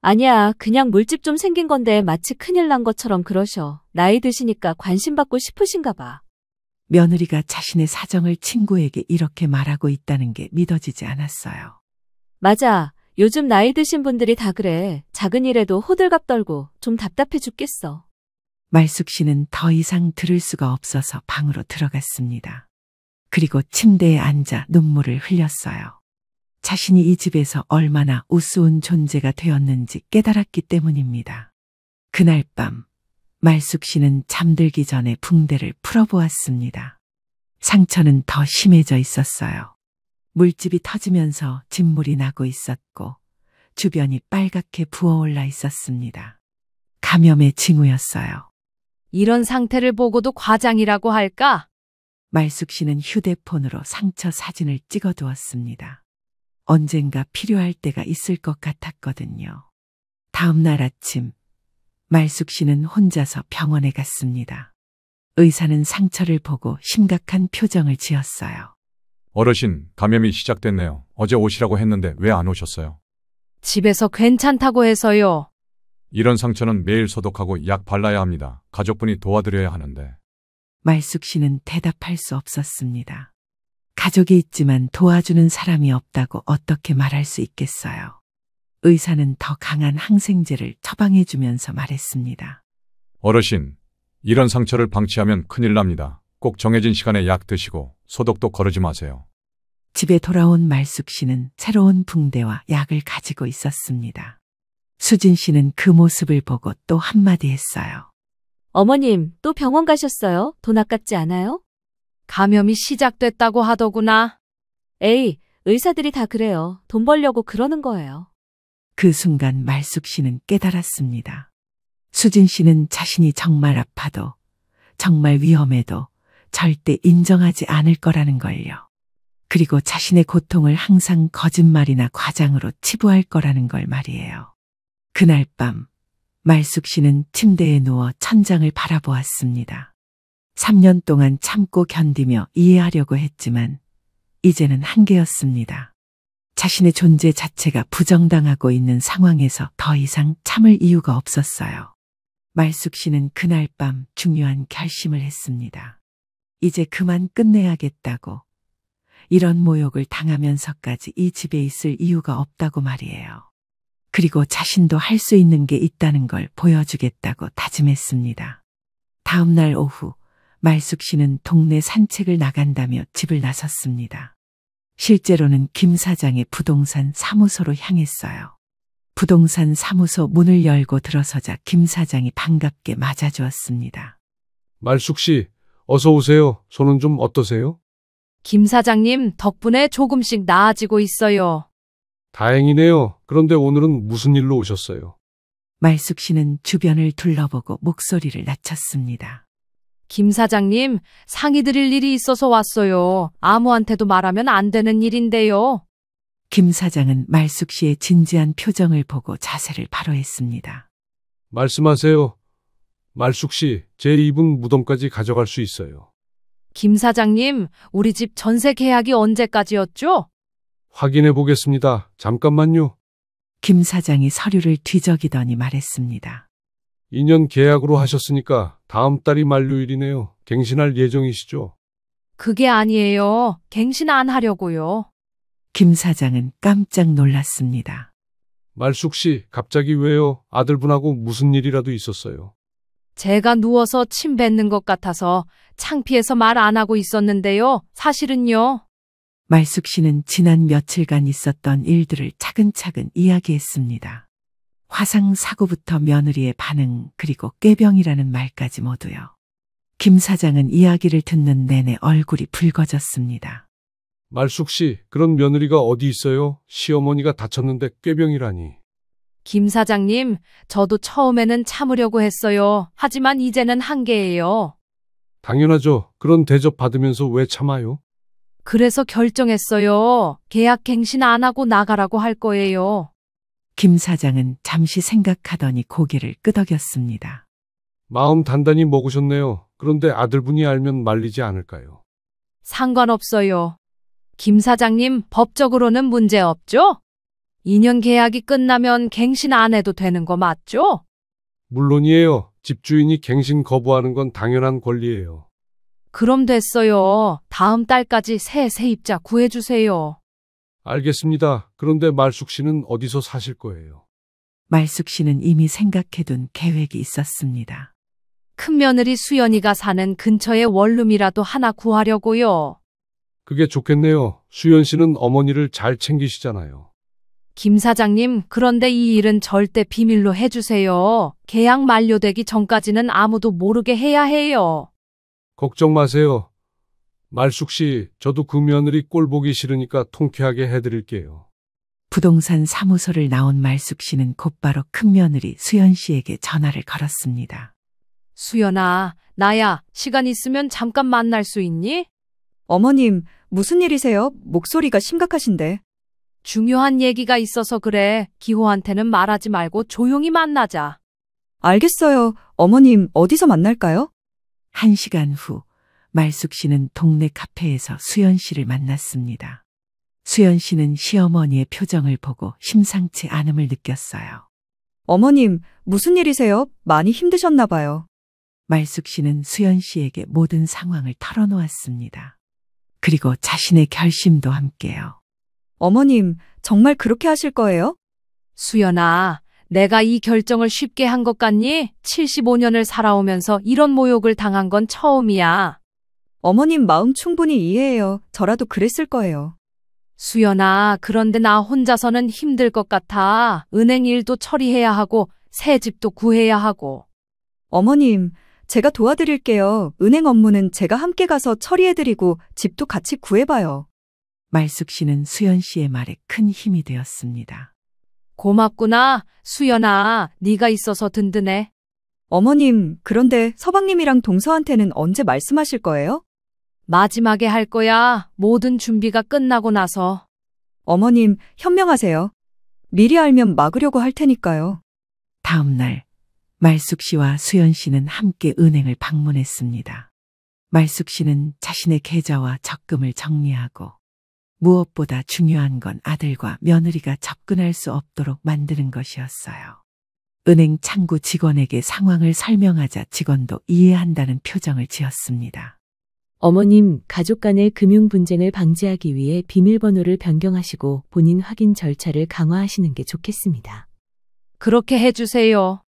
아니야, 그냥 물집 좀 생긴 건데 마치 큰일 난 것처럼 그러셔. 나이 드시니까 관심받고 싶으신가 봐. 며느리가 자신의 사정을 친구에게 이렇게 말하고 있다는 게 믿어지지 않았어요. 맞아. 요즘 나이 드신 분들이 다 그래. 작은 일에도 호들갑 떨고 좀 답답해 죽겠어. 말숙 씨는 더 이상 들을 수가 없어서 방으로 들어갔습니다. 그리고 침대에 앉아 눈물을 흘렸어요. 자신이 이 집에서 얼마나 우스운 존재가 되었는지 깨달았기 때문입니다. 그날 밤 말숙 씨는 잠들기 전에 붕대를 풀어보았습니다. 상처는 더 심해져 있었어요. 물집이 터지면서 진물이 나고 있었고 주변이 빨갛게 부어올라 있었습니다. 감염의 징후였어요. 이런 상태를 보고도 과장이라고 할까? 말숙 씨는 휴대폰으로 상처 사진을 찍어두었습니다. 언젠가 필요할 때가 있을 것 같았거든요. 다음 날 아침 말숙 씨는 혼자서 병원에 갔습니다. 의사는 상처를 보고 심각한 표정을 지었어요. 어르신, 감염이 시작됐네요. 어제 오시라고 했는데 왜 안 오셨어요? 집에서 괜찮다고 해서요. 이런 상처는 매일 소독하고 약 발라야 합니다. 가족분이 도와드려야 하는데. 말숙 씨는 대답할 수 없었습니다. 가족이 있지만 도와주는 사람이 없다고 어떻게 말할 수 있겠어요. 의사는 더 강한 항생제를 처방해 주면서 말했습니다. 어르신, 이런 상처를 방치하면 큰일 납니다. 꼭 정해진 시간에 약 드시고 소독도 거르지 마세요. 집에 돌아온 말숙 씨는 새로운 붕대와 약을 가지고 있었습니다. 수진 씨는 그 모습을 보고 또 한마디 했어요. 어머님, 또 병원 가셨어요? 돈 아깝지 않아요? 감염이 시작됐다고 하더구나. 에이, 의사들이 다 그래요. 돈 벌려고 그러는 거예요. 그 순간 말숙 씨는 깨달았습니다. 수진 씨는 자신이 정말 아파도 정말 위험해도 절대 인정하지 않을 거라는 걸요. 그리고 자신의 고통을 항상 거짓말이나 과장으로 치부할 거라는 걸 말이에요. 그날 밤 말숙 씨는 침대에 누워 천장을 바라보았습니다. 3년 동안 참고 견디며 이해하려고 했지만 이제는 한계였습니다. 자신의 존재 자체가 부정당하고 있는 상황에서 더 이상 참을 이유가 없었어요. 말숙 씨는 그날 밤 중요한 결심을 했습니다. 이제 그만 끝내야겠다고. 이런 모욕을 당하면서까지 이 집에 있을 이유가 없다고 말이에요. 그리고 자신도 할 수 있는 게 있다는 걸 보여주겠다고 다짐했습니다. 다음 날 오후 말숙 씨는 동네 산책을 나간다며 집을 나섰습니다. 실제로는 김 사장의 부동산 사무소로 향했어요. 부동산 사무소 문을 열고 들어서자 김 사장이 반갑게 맞아주었습니다. 말숙 씨, 어서 오세요. 손은 좀 어떠세요? 김 사장님 덕분에 조금씩 나아지고 있어요. 다행이네요. 그런데 오늘은 무슨 일로 오셨어요? 말숙 씨는 주변을 둘러보고 목소리를 낮췄습니다. 김 사장님, 상의 드릴 일이 있어서 왔어요. 아무한테도 말하면 안 되는 일인데요. 김 사장은 말숙 씨의 진지한 표정을 보고 자세를 바로 했습니다. 말씀하세요. 말숙 씨, 제 입은 무덤까지 가져갈 수 있어요. 김 사장님, 우리 집 전세 계약이 언제까지였죠? 확인해 보겠습니다. 잠깐만요. 김 사장이 서류를 뒤적이더니 말했습니다. 2년 계약으로 하셨으니까 다음 달이 만료일이네요. 갱신할 예정이시죠? 그게 아니에요. 갱신 안 하려고요. 김 사장은 깜짝 놀랐습니다. 말숙 씨, 갑자기 왜요? 아들분하고 무슨 일이라도 있었어요? 제가 누워서 침 뱉는 것 같아서 창피해서 말 안 하고 있었는데요. 사실은요. 말숙 씨는 지난 며칠간 있었던 일들을 차근차근 이야기했습니다. 화상 사고부터 며느리의 반응 그리고 꾀병이라는 말까지 모두요. 김 사장은 이야기를 듣는 내내 얼굴이 붉어졌습니다. 말숙 씨, 그런 며느리가 어디 있어요? 시어머니가 다쳤는데 꾀병이라니. 김 사장님, 저도 처음에는 참으려고 했어요. 하지만 이제는 한계예요. 당연하죠. 그런 대접 받으면서 왜 참아요? 그래서 결정했어요. 계약 갱신 안 하고 나가라고 할 거예요. 김 사장은 잠시 생각하더니 고개를 끄덕였습니다. 마음 단단히 먹으셨네요. 그런데 아들분이 알면 말리지 않을까요? 상관없어요. 김 사장님, 법적으로는 문제 없죠? 2년 계약이 끝나면 갱신 안 해도 되는 거 맞죠? 물론이에요. 집주인이 갱신 거부하는 건 당연한 권리예요. 그럼 됐어요. 다음 달까지 새 세입자 구해주세요. 알겠습니다. 그런데 말숙 씨는 어디서 사실 거예요? 말숙 씨는 이미 생각해둔 계획이 있었습니다. 큰며느리 수연이가 사는 근처에 원룸이라도 하나 구하려고요. 그게 좋겠네요. 수연 씨는 어머니를 잘 챙기시잖아요. 김 사장님, 그런데 이 일은 절대 비밀로 해주세요. 계약 만료되기 전까지는 아무도 모르게 해야 해요. 걱정 마세요. 말숙 씨, 저도 그 며느리 꼴 보기 싫으니까 통쾌하게 해드릴게요. 부동산 사무소를 나온 말숙 씨는 곧바로 큰며느리 수연 씨에게 전화를 걸었습니다. 수연아, 나야. 시간 있으면 잠깐 만날 수 있니? 어머님, 무슨 일이세요? 목소리가 심각하신데. 중요한 얘기가 있어서 그래. 기호한테는 말하지 말고 조용히 만나자. 알겠어요. 어머님, 어디서 만날까요? 1시간 후 말숙 씨는 동네 카페에서 수연 씨를 만났습니다. 수연 씨는 시어머니의 표정을 보고 심상치 않음을 느꼈어요. 어머님, 무슨 일이세요? 많이 힘드셨나 봐요. 말숙 씨는 수연 씨에게 모든 상황을 털어놓았습니다. 그리고 자신의 결심도 함께요. 어머님, 정말 그렇게 하실 거예요? 수연아, 내가 이 결정을 쉽게 한 것 같니? 75년을 살아오면서 이런 모욕을 당한 건 처음이야. 어머님 마음 충분히 이해해요. 저라도 그랬을 거예요. 수연아, 그런데 나 혼자서는 힘들 것 같아. 은행 일도 처리해야 하고 새 집도 구해야 하고. 어머님, 제가 도와드릴게요. 은행 업무는 제가 함께 가서 처리해드리고 집도 같이 구해봐요. 말숙 씨는 수연 씨의 말에 큰 힘이 되었습니다. 고맙구나. 수연아, 네가 있어서 든든해. 어머님, 그런데 서방님이랑 동서한테는 언제 말씀하실 거예요? 마지막에 할 거야. 모든 준비가 끝나고 나서. 어머님, 현명하세요. 미리 알면 막으려고 할 테니까요. 다음 날 말숙 씨와 수연 씨는 함께 은행을 방문했습니다. 말숙 씨는 자신의 계좌와 적금을 정리하고 무엇보다 중요한 건 아들과 며느리가 접근할 수 없도록 만드는 것이었어요. 은행 창구 직원에게 상황을 설명하자 직원도 이해한다는 표정을 지었습니다. 어머님, 가족 간의 금융 분쟁을 방지하기 위해 비밀번호를 변경하시고 본인 확인 절차를 강화하시는 게 좋겠습니다. 그렇게 해주세요.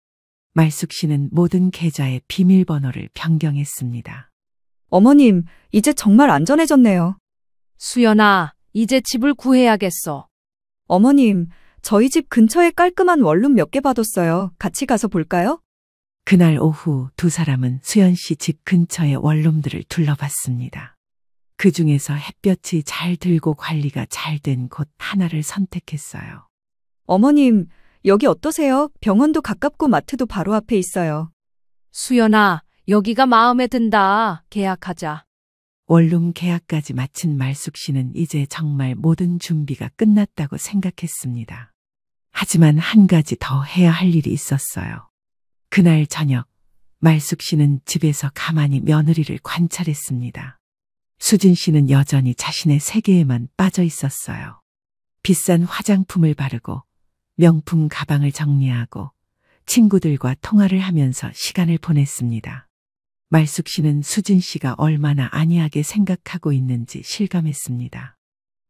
말숙 씨는 모든 계좌의 비밀번호를 변경했습니다. 어머님, 이제 정말 안전해졌네요. 수연아, 이제 집을 구해야겠어. 어머님, 저희 집 근처에 깔끔한 원룸 몇 개 봐뒀어요. 같이 가서 볼까요? 그날 오후 두 사람은 수연 씨 집 근처의 원룸들을 둘러봤습니다. 그 중에서 햇볕이 잘 들고 관리가 잘 된 곳 하나를 선택했어요. 어머님, 여기 어떠세요? 병원도 가깝고 마트도 바로 앞에 있어요. 수연아, 여기가 마음에 든다. 계약하자. 원룸 계약까지 마친 말숙 씨는 이제 정말 모든 준비가 끝났다고 생각했습니다. 하지만 한 가지 더 해야 할 일이 있었어요. 그날 저녁 말숙 씨는 집에서 가만히 며느리를 관찰했습니다. 수진 씨는 여전히 자신의 세계에만 빠져 있었어요. 비싼 화장품을 바르고 명품 가방을 정리하고 친구들과 통화를 하면서 시간을 보냈습니다. 말숙 씨는 수진 씨가 얼마나 안이하게 생각하고 있는지 실감했습니다.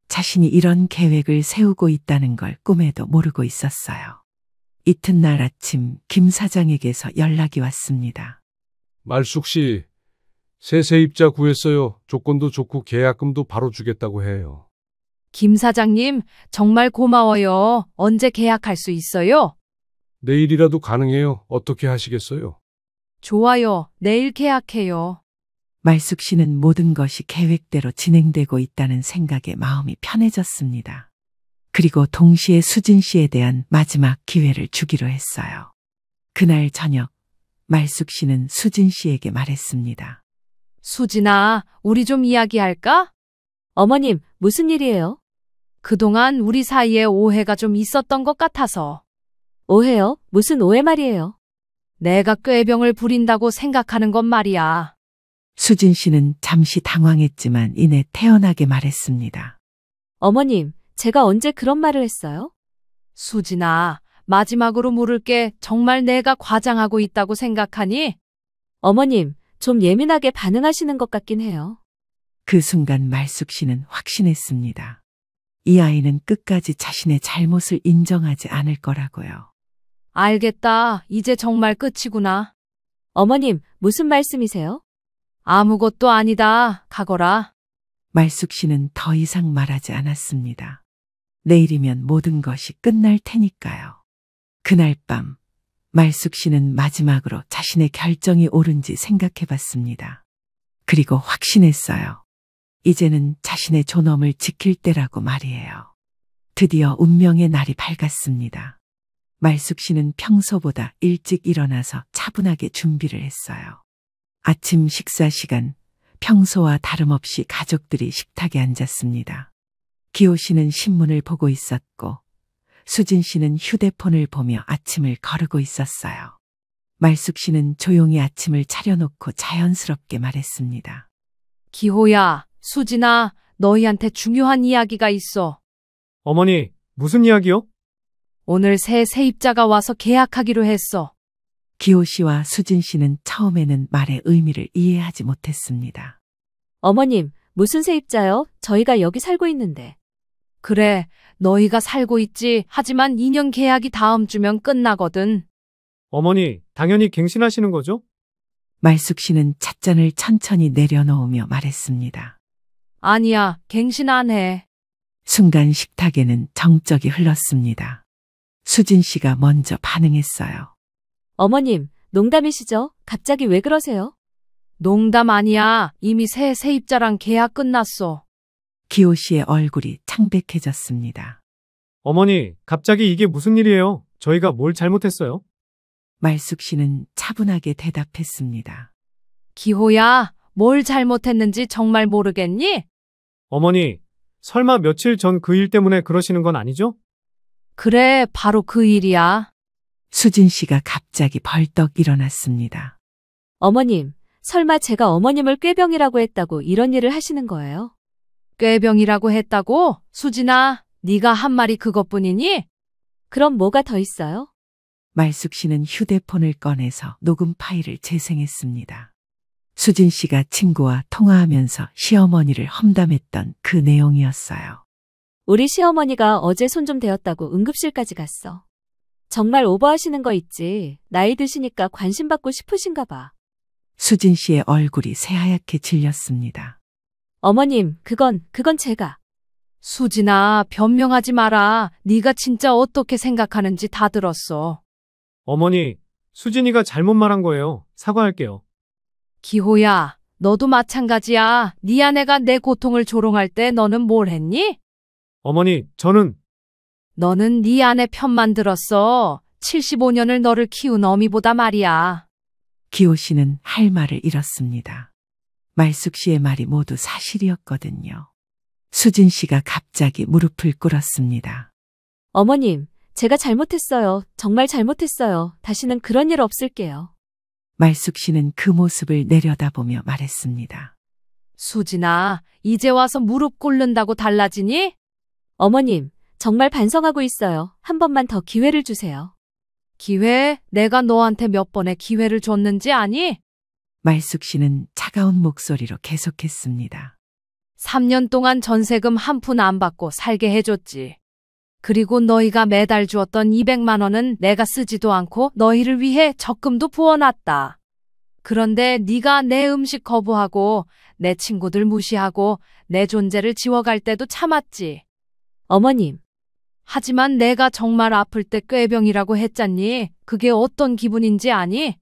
자신이 이런 계획을 세우고 있다는 걸 꿈에도 모르고 있었어요. 이튿날 아침 김 사장에게서 연락이 왔습니다. 말숙 씨, 새 세입자 구했어요. 조건도 좋고 계약금도 바로 주겠다고 해요. 김 사장님, 정말 고마워요. 언제 계약할 수 있어요? 내일이라도 가능해요. 어떻게 하시겠어요? 좋아요. 내일 계약해요. 말숙 씨는 모든 것이 계획대로 진행되고 있다는 생각에 마음이 편해졌습니다. 그리고 동시에 수진 씨에 대한 마지막 기회를 주기로 했어요. 그날 저녁, 말숙 씨는 수진 씨에게 말했습니다. 수진아, 우리 좀 이야기할까? 어머님, 무슨 일이에요? 그동안 우리 사이에 오해가 좀 있었던 것 같아서. 오해요? 무슨 오해 말이에요? 내가 꾀병을 부린다고 생각하는 건 말이야. 수진 씨는 잠시 당황했지만 이내 태연하게 말했습니다. 어머님, 제가 언제 그런 말을 했어요? 수진아, 마지막으로 물을게. 정말 내가 과장하고 있다고 생각하니? 어머님, 좀 예민하게 반응하시는 것 같긴 해요. 그 순간 말숙 씨는 확신했습니다. 이 아이는 끝까지 자신의 잘못을 인정하지 않을 거라고요. 알겠다. 이제 정말 끝이구나. 어머님, 무슨 말씀이세요? 아무것도 아니다. 가거라. 말숙 씨는 더 이상 말하지 않았습니다. 내일이면 모든 것이 끝날 테니까요. 그날 밤, 말숙 씨는 마지막으로 자신의 결정이 옳은지 생각해 봤습니다. 그리고 확신했어요. 이제는 자신의 존엄을 지킬 때라고 말이에요. 드디어 운명의 날이 밝았습니다. 말숙 씨는 평소보다 일찍 일어나서 차분하게 준비를 했어요. 아침 식사 시간, 평소와 다름없이 가족들이 식탁에 앉았습니다. 기호 씨는 신문을 보고 있었고, 수진 씨는 휴대폰을 보며 아침을 거르고 있었어요. 말숙 씨는 조용히 아침을 차려놓고 자연스럽게 말했습니다. 기호야, 수진아, 너희한테 중요한 이야기가 있어. 어머니, 무슨 이야기요? 오늘 새 세입자가 와서 계약하기로 했어. 기호 씨와 수진 씨는 처음에는 말의 의미를 이해하지 못했습니다. 어머님, 무슨 세입자요? 저희가 여기 살고 있는데. 그래, 너희가 살고 있지. 하지만 2년 계약이 다음 주면 끝나거든. 어머니, 당연히 갱신하시는 거죠? 말숙 씨는 찻잔을 천천히 내려놓으며 말했습니다. 아니야, 갱신 안 해. 순간 식탁에는 정적이 흘렀습니다. 수진 씨가 먼저 반응했어요. 어머님, 농담이시죠? 갑자기 왜 그러세요? 농담 아니야. 이미 새 세입자랑 계약 끝났어. 기호 씨의 얼굴이 창백해졌습니다. 어머니, 갑자기 이게 무슨 일이에요? 저희가 뭘 잘못했어요? 말숙 씨는 차분하게 대답했습니다. 기호야, 뭘 잘못했는지 정말 모르겠니? 어머니, 설마 며칠 전 그 일 때문에 그러시는 건 아니죠? 그래, 바로 그 일이야. 수진 씨가 갑자기 벌떡 일어났습니다. 어머님, 설마 제가 어머님을 꾀병이라고 했다고 이런 일을 하시는 거예요? 꾀병이라고 했다고? 수진아, 네가 한 말이 그것뿐이니? 그럼 뭐가 더 있어요? 말숙 씨는 휴대폰을 꺼내서 녹음 파일을 재생했습니다. 수진 씨가 친구와 통화하면서 시어머니를 험담했던 그 내용이었어요. 우리 시어머니가 어제 손 좀 대었다고 응급실까지 갔어. 정말 오버하시는 거 있지. 나이 드시니까 관심 받고 싶으신가 봐. 수진 씨의 얼굴이 새하얗게 질렸습니다. 어머님, 그건 제가. 수진아, 변명하지 마라. 네가 진짜 어떻게 생각하는지 다 들었어. 어머니, 수진이가 잘못 말한 거예요. 사과할게요. 기호야, 너도 마찬가지야. 네 아내가 내 고통을 조롱할 때 너는 뭘 했니? 어머니, 너는 네 아내 편만 들었어. 75년을 너를 키운 어미보다 말이야. 기호 씨는 할 말을 잃었습니다. 말숙 씨의 말이 모두 사실이었거든요. 수진 씨가 갑자기 무릎을 꿇었습니다. 어머님, 제가 잘못했어요. 정말 잘못했어요. 다시는 그런 일 없을게요. 말숙 씨는 그 모습을 내려다보며 말했습니다. 수진아, 이제 와서 무릎 꿇는다고 달라지니? 어머님, 정말 반성하고 있어요. 한 번만 더 기회를 주세요. 기회? 내가 너한테 몇 번의 기회를 줬는지 아니? 말숙 씨는 차가운 목소리로 계속했습니다. 3년 동안 전세금 한 푼 안 받고 살게 해줬지. 그리고 너희가 매달 주었던 200만 원은 내가 쓰지도 않고 너희를 위해 적금도 부어놨다. 그런데 네가 내 음식 거부하고 내 친구들 무시하고 내 존재를 지워갈 때도 참았지. 어머님, 하지만 내가 정말 아플 때 꾀병이라고 했잖니. 그게 어떤 기분인지 아니?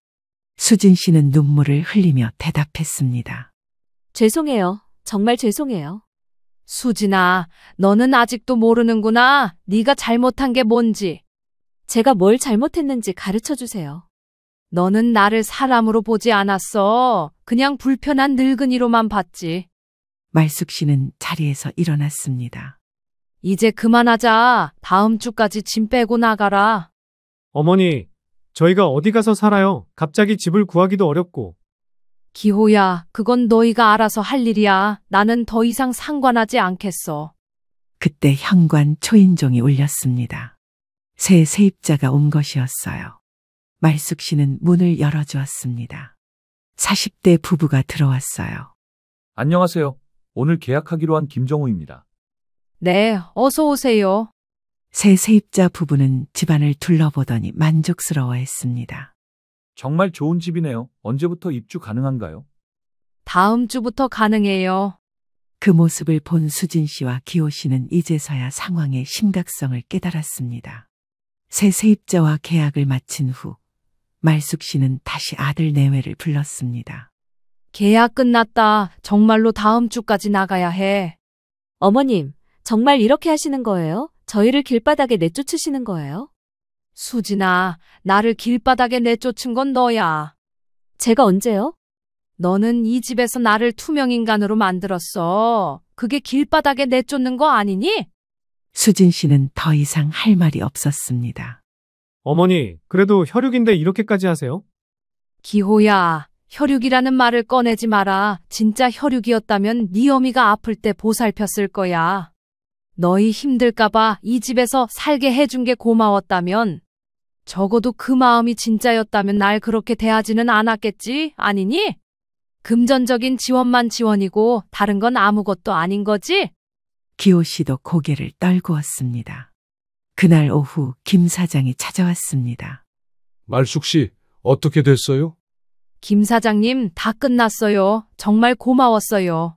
수진 씨는 눈물을 흘리며 대답했습니다. 죄송해요. 정말 죄송해요. 수진아, 너는 아직도 모르는구나. 네가 잘못한 게 뭔지. 제가 뭘 잘못했는지 가르쳐 주세요. 너는 나를 사람으로 보지 않았어. 그냥 불편한 늙은이로만 봤지. 말숙 씨는 자리에서 일어났습니다. 이제 그만하자. 다음 주까지 짐 빼고 나가라. 어머니, 저희가 어디 가서 살아요? 갑자기 집을 구하기도 어렵고. 기호야, 그건 너희가 알아서 할 일이야. 나는 더 이상 상관하지 않겠어. 그때 현관 초인종이 울렸습니다. 새 세입자가 온 것이었어요. 말숙 씨는 문을 열어주었습니다. 40대 부부가 들어왔어요. 안녕하세요. 오늘 계약하기로 한 김정우입니다. 네, 어서 오세요. 새 세입자 부부는 집안을 둘러보더니 만족스러워했습니다. 정말 좋은 집이네요. 언제부터 입주 가능한가요? 다음 주부터 가능해요. 그 모습을 본 수진 씨와 기호 씨는 이제서야 상황의 심각성을 깨달았습니다. 새 세입자와 계약을 마친 후 말숙 씨는 다시 아들 내외를 불렀습니다. 계약 끝났다. 정말로 다음 주까지 나가야 해. 어머님, 정말 이렇게 하시는 거예요? 저희를 길바닥에 내쫓으시는 거예요? 수진아, 나를 길바닥에 내쫓은 건 너야. 제가 언제요? 너는 이 집에서 나를 투명인간으로 만들었어. 그게 길바닥에 내쫓는 거 아니니? 수진 씨는 더 이상 할 말이 없었습니다. 어머니, 그래도 혈육인데 이렇게까지 하세요? 기호야, 혈육이라는 말을 꺼내지 마라. 진짜 혈육이었다면 네 어미가 아플 때 보살폈을 거야. 너희 힘들까봐 이 집에서 살게 해준 게 고마웠다면, 적어도 그 마음이 진짜였다면 날 그렇게 대하지는 않았겠지, 아니니? 금전적인 지원만 지원이고 다른 건 아무것도 아닌 거지? 기호 씨도 고개를 떨구었습니다. 그날 오후 김 사장이 찾아왔습니다. 말숙 씨, 어떻게 됐어요? 김 사장님, 다 끝났어요. 정말 고마웠어요.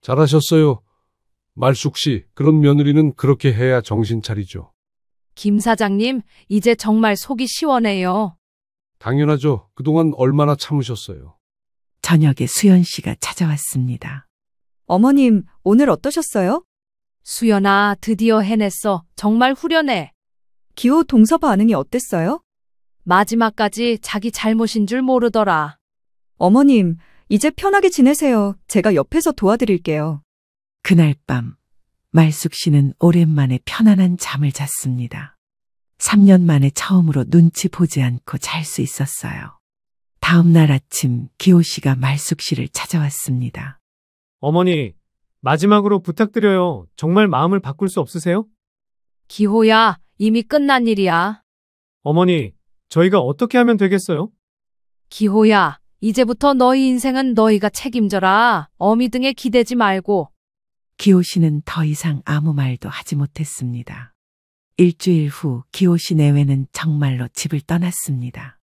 잘하셨어요. 말숙 씨, 그런 며느리는 그렇게 해야 정신 차리죠. 김 사장님, 이제 정말 속이 시원해요. 당연하죠. 그동안 얼마나 참으셨어요. 저녁에 수연 씨가 찾아왔습니다. 어머님, 오늘 어떠셨어요? 수연아, 드디어 해냈어. 정말 후련해. 기호 동서 반응이 어땠어요? 마지막까지 자기 잘못인 줄 모르더라. 어머님, 이제 편하게 지내세요. 제가 옆에서 도와드릴게요. 그날 밤 말숙 씨는 오랜만에 편안한 잠을 잤습니다. 3년 만에 처음으로 눈치 보지 않고 잘 수 있었어요. 다음 날 아침 기호 씨가 말숙 씨를 찾아왔습니다. 어머니, 마지막으로 부탁드려요. 정말 마음을 바꿀 수 없으세요? 기호야, 이미 끝난 일이야. 어머니, 저희가 어떻게 하면 되겠어요? 기호야, 이제부터 너희 인생은 너희가 책임져라. 어미 등에 기대지 말고. 기호 씨는 더 이상 아무 말도 하지 못했습니다. 일주일 후 기호 씨 내외는 정말로 집을 떠났습니다.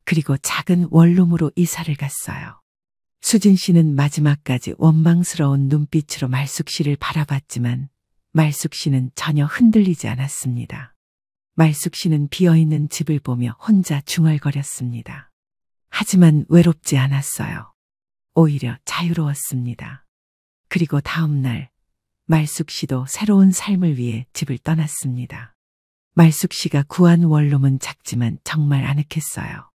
그리고 작은 원룸으로 이사를 갔어요. 수진 씨는 마지막까지 원망스러운 눈빛으로 말숙 씨를 바라봤지만 말숙 씨는 전혀 흔들리지 않았습니다. 말숙 씨는 비어있는 집을 보며 혼자 중얼거렸습니다. 하지만 외롭지 않았어요. 오히려 자유로웠습니다. 그리고 다음 날 말숙 씨도 새로운 삶을 위해 집을 떠났습니다. 말숙 씨가 구한 원룸은 작지만 정말 아늑했어요.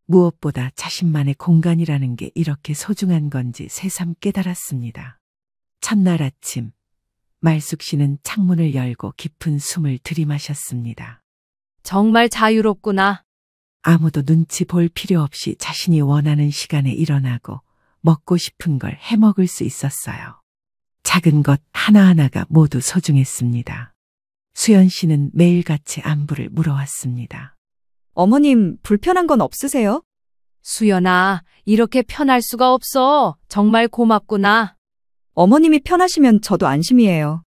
무엇보다 자신만의 공간이라는 게 이렇게 소중한 건지 새삼 깨달았습니다. 첫날 아침 말숙 씨는 창문을 열고 깊은 숨을 들이마셨습니다. 정말 자유롭구나. 아무도 눈치 볼 필요 없이 자신이 원하는 시간에 일어나고 먹고 싶은 걸 해먹을 수 있었어요. 작은 것 하나하나가 모두 소중했습니다. 수연 씨는 매일같이 안부를 물어왔습니다. 어머님, 불편한 건 없으세요? 수연아, 이렇게 편할 수가 없어. 정말 고맙구나. 어머님이 편하시면 저도 안심이에요.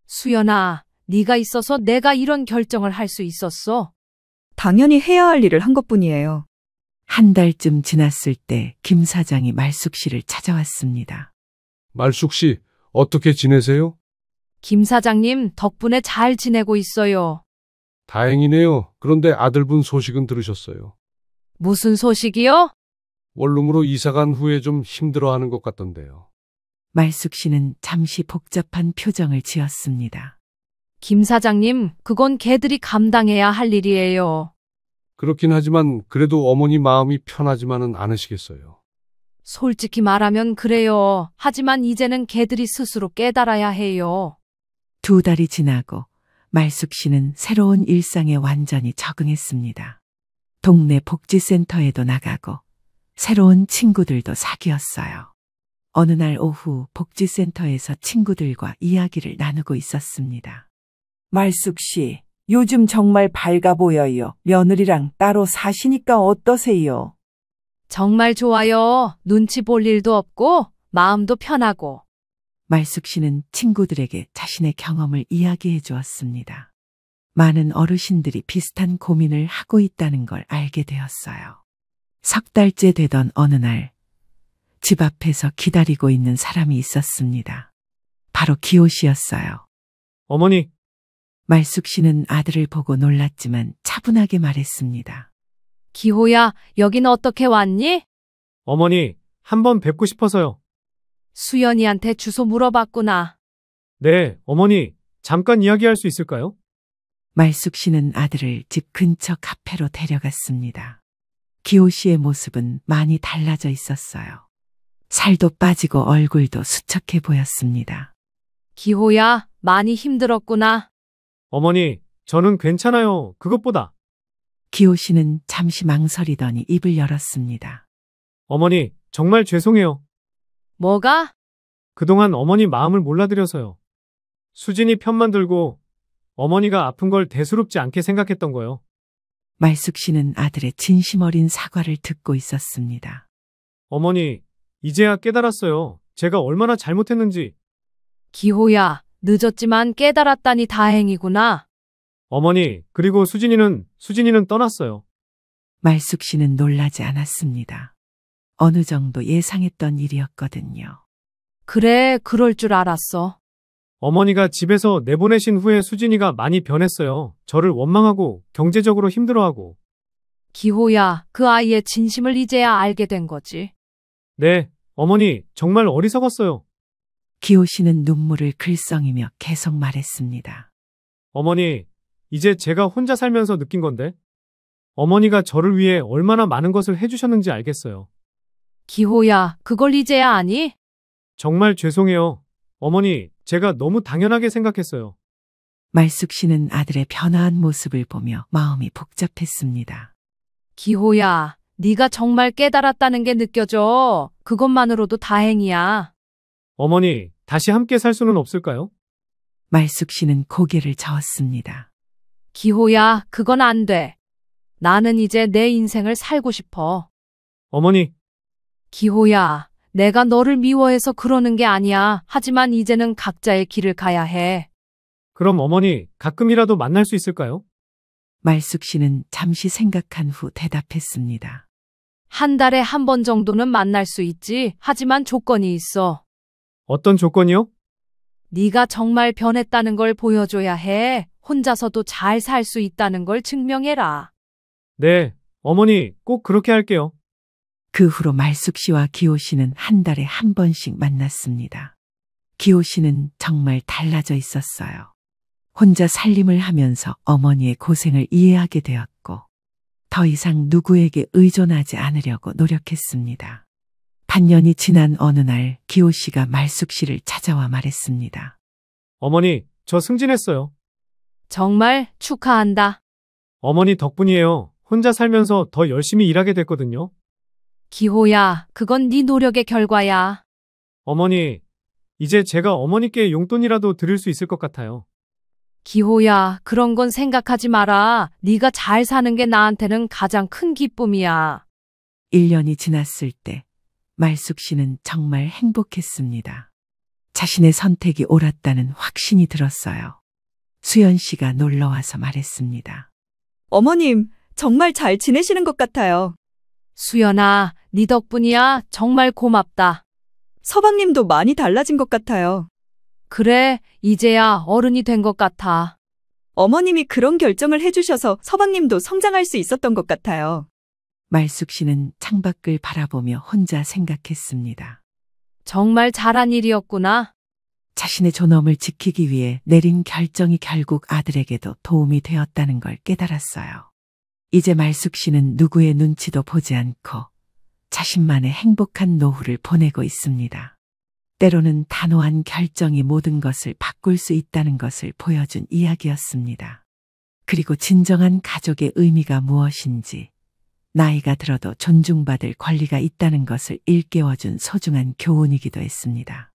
수연아, 네가 있어서 내가 이런 결정을 할 수 있었어. 당연히 해야 할 일을 한 것뿐이에요. 한 달쯤 지났을 때 김 사장이 말숙 씨를 찾아왔습니다. 말숙 씨, 어떻게 지내세요? 김 사장님 덕분에 잘 지내고 있어요. 다행이네요. 그런데 아들분 소식은 들으셨어요. 무슨 소식이요? 원룸으로 이사간 후에 좀 힘들어하는 것 같던데요. 말숙 씨는 잠시 복잡한 표정을 지었습니다. 김 사장님, 그건 걔들이 감당해야 할 일이에요. 그렇긴 하지만 그래도 어머니 마음이 편하지만은 않으시겠어요. 솔직히 말하면 그래요. 하지만 이제는 걔들이 스스로 깨달아야 해요. 2달이 지나고 말숙 씨는 새로운 일상에 완전히 적응했습니다. 동네 복지센터에도 나가고 새로운 친구들도 사귀었어요. 어느 날 오후 복지센터에서 친구들과 이야기를 나누고 있었습니다. 말숙 씨, 요즘 정말 밝아 보여요. 며느리랑 따로 사시니까 어떠세요? 정말 좋아요. 눈치 볼 일도 없고 마음도 편하고. 말숙 씨는 친구들에게 자신의 경험을 이야기해 주었습니다. 많은 어르신들이 비슷한 고민을 하고 있다는 걸 알게 되었어요. 3달째 되던 어느 날, 집 앞에서 기다리고 있는 사람이 있었습니다. 바로 기호 씨였어요. 어머니, 말숙 씨는 아들을 보고 놀랐지만 차분하게 말했습니다. 기호야, 여긴 어떻게 왔니? 어머니, 한번 뵙고 싶어서요. 수연이한테 주소 물어봤구나. 네, 어머니, 잠깐 이야기할 수 있을까요? 말숙 씨는 아들을 집 근처 카페로 데려갔습니다. 기호 씨의 모습은 많이 달라져 있었어요. 살도 빠지고 얼굴도 수척해 보였습니다. 기호야, 많이 힘들었구나. 어머니, 저는 괜찮아요. 그것보다. 기호 씨는 잠시 망설이더니 입을 열었습니다. 어머니, 정말 죄송해요. 뭐가? 그동안 어머니 마음을 몰라드려서요. 수진이 편만 들고 어머니가 아픈 걸 대수롭지 않게 생각했던 거요. 말숙 씨는 아들의 진심 어린 사과를 듣고 있었습니다. 어머니, 이제야 깨달았어요. 제가 얼마나 잘못했는지. 기호야, 늦었지만 깨달았다니 다행이구나. 어머니, 그리고 수진이는 떠났어요. 말숙 씨는 놀라지 않았습니다. 어느 정도 예상했던 일이었거든요. 그래, 그럴 줄 알았어. 어머니가 집에서 내보내신 후에 수진이가 많이 변했어요. 저를 원망하고 경제적으로 힘들어하고. 기호야, 그 아이의 진심을 이제야 알게 된 거지. 네, 어머니, 정말 어리석었어요. 기호 씨는 눈물을 글썽이며 계속 말했습니다. 어머니, 이제 제가 혼자 살면서 느낀 건데, 어머니가 저를 위해 얼마나 많은 것을 해주셨는지 알겠어요. 기호야, 그걸 이제야 아니? 정말 죄송해요. 어머니, 제가 너무 당연하게 생각했어요. 말숙 씨는 아들의 변화한 모습을 보며 마음이 복잡했습니다. 기호야, 네가 정말 깨달았다는 게 느껴져. 그것만으로도 다행이야. 어머니, 다시 함께 살 수는 없을까요? 말숙 씨는 고개를 저었습니다. 기호야, 그건 안 돼. 나는 이제 내 인생을 살고 싶어. 어머니, 기호야, 내가 너를 미워해서 그러는 게 아니야. 하지만 이제는 각자의 길을 가야 해. 그럼 어머니, 가끔이라도 만날 수 있을까요? 말숙 씨는 잠시 생각한 후 대답했습니다. 한 달에 한 번 정도는 만날 수 있지. 하지만 조건이 있어. 어떤 조건이요? 네가 정말 변했다는 걸 보여줘야 해. 혼자서도 잘 살 수 있다는 걸 증명해라. 네, 어머니, 꼭 그렇게 할게요. 그 후로 말숙 씨와 기호 씨는 한 달에 한 번씩 만났습니다. 기호 씨는 정말 달라져 있었어요. 혼자 살림을 하면서 어머니의 고생을 이해하게 되었고, 더 이상 누구에게 의존하지 않으려고 노력했습니다. 반년이 지난 어느 날 기호 씨가 말숙 씨를 찾아와 말했습니다. 어머니, 저 승진했어요. 정말 축하한다. 어머니 덕분이에요. 혼자 살면서 더 열심히 일하게 됐거든요. 기호야, 그건 네 노력의 결과야. 어머니, 이제 제가 어머니께 용돈이라도 드릴 수 있을 것 같아요. 기호야, 그런 건 생각하지 마라. 네가 잘 사는 게 나한테는 가장 큰 기쁨이야. 1년이 지났을 때 말숙 씨는 정말 행복했습니다. 자신의 선택이 옳았다는 확신이 들었어요. 수연 씨가 놀러와서 말했습니다. 어머님, 정말 잘 지내시는 것 같아요. 수연아, 네 덕분이야. 정말 고맙다. 서방님도 많이 달라진 것 같아요. 그래, 이제야 어른이 된 것 같아. 어머님이 그런 결정을 해주셔서 서방님도 성장할 수 있었던 것 같아요. 말숙 씨는 창밖을 바라보며 혼자 생각했습니다. 정말 잘한 일이었구나. 자신의 존엄을 지키기 위해 내린 결정이 결국 아들에게도 도움이 되었다는 걸 깨달았어요. 이제 말숙 씨는 누구의 눈치도 보지 않고 자신만의 행복한 노후를 보내고 있습니다. 때로는 단호한 결정이 모든 것을 바꿀 수 있다는 것을 보여준 이야기였습니다. 그리고 진정한 가족의 의미가 무엇인지, 나이가 들어도 존중받을 권리가 있다는 것을 일깨워준 소중한 교훈이기도 했습니다.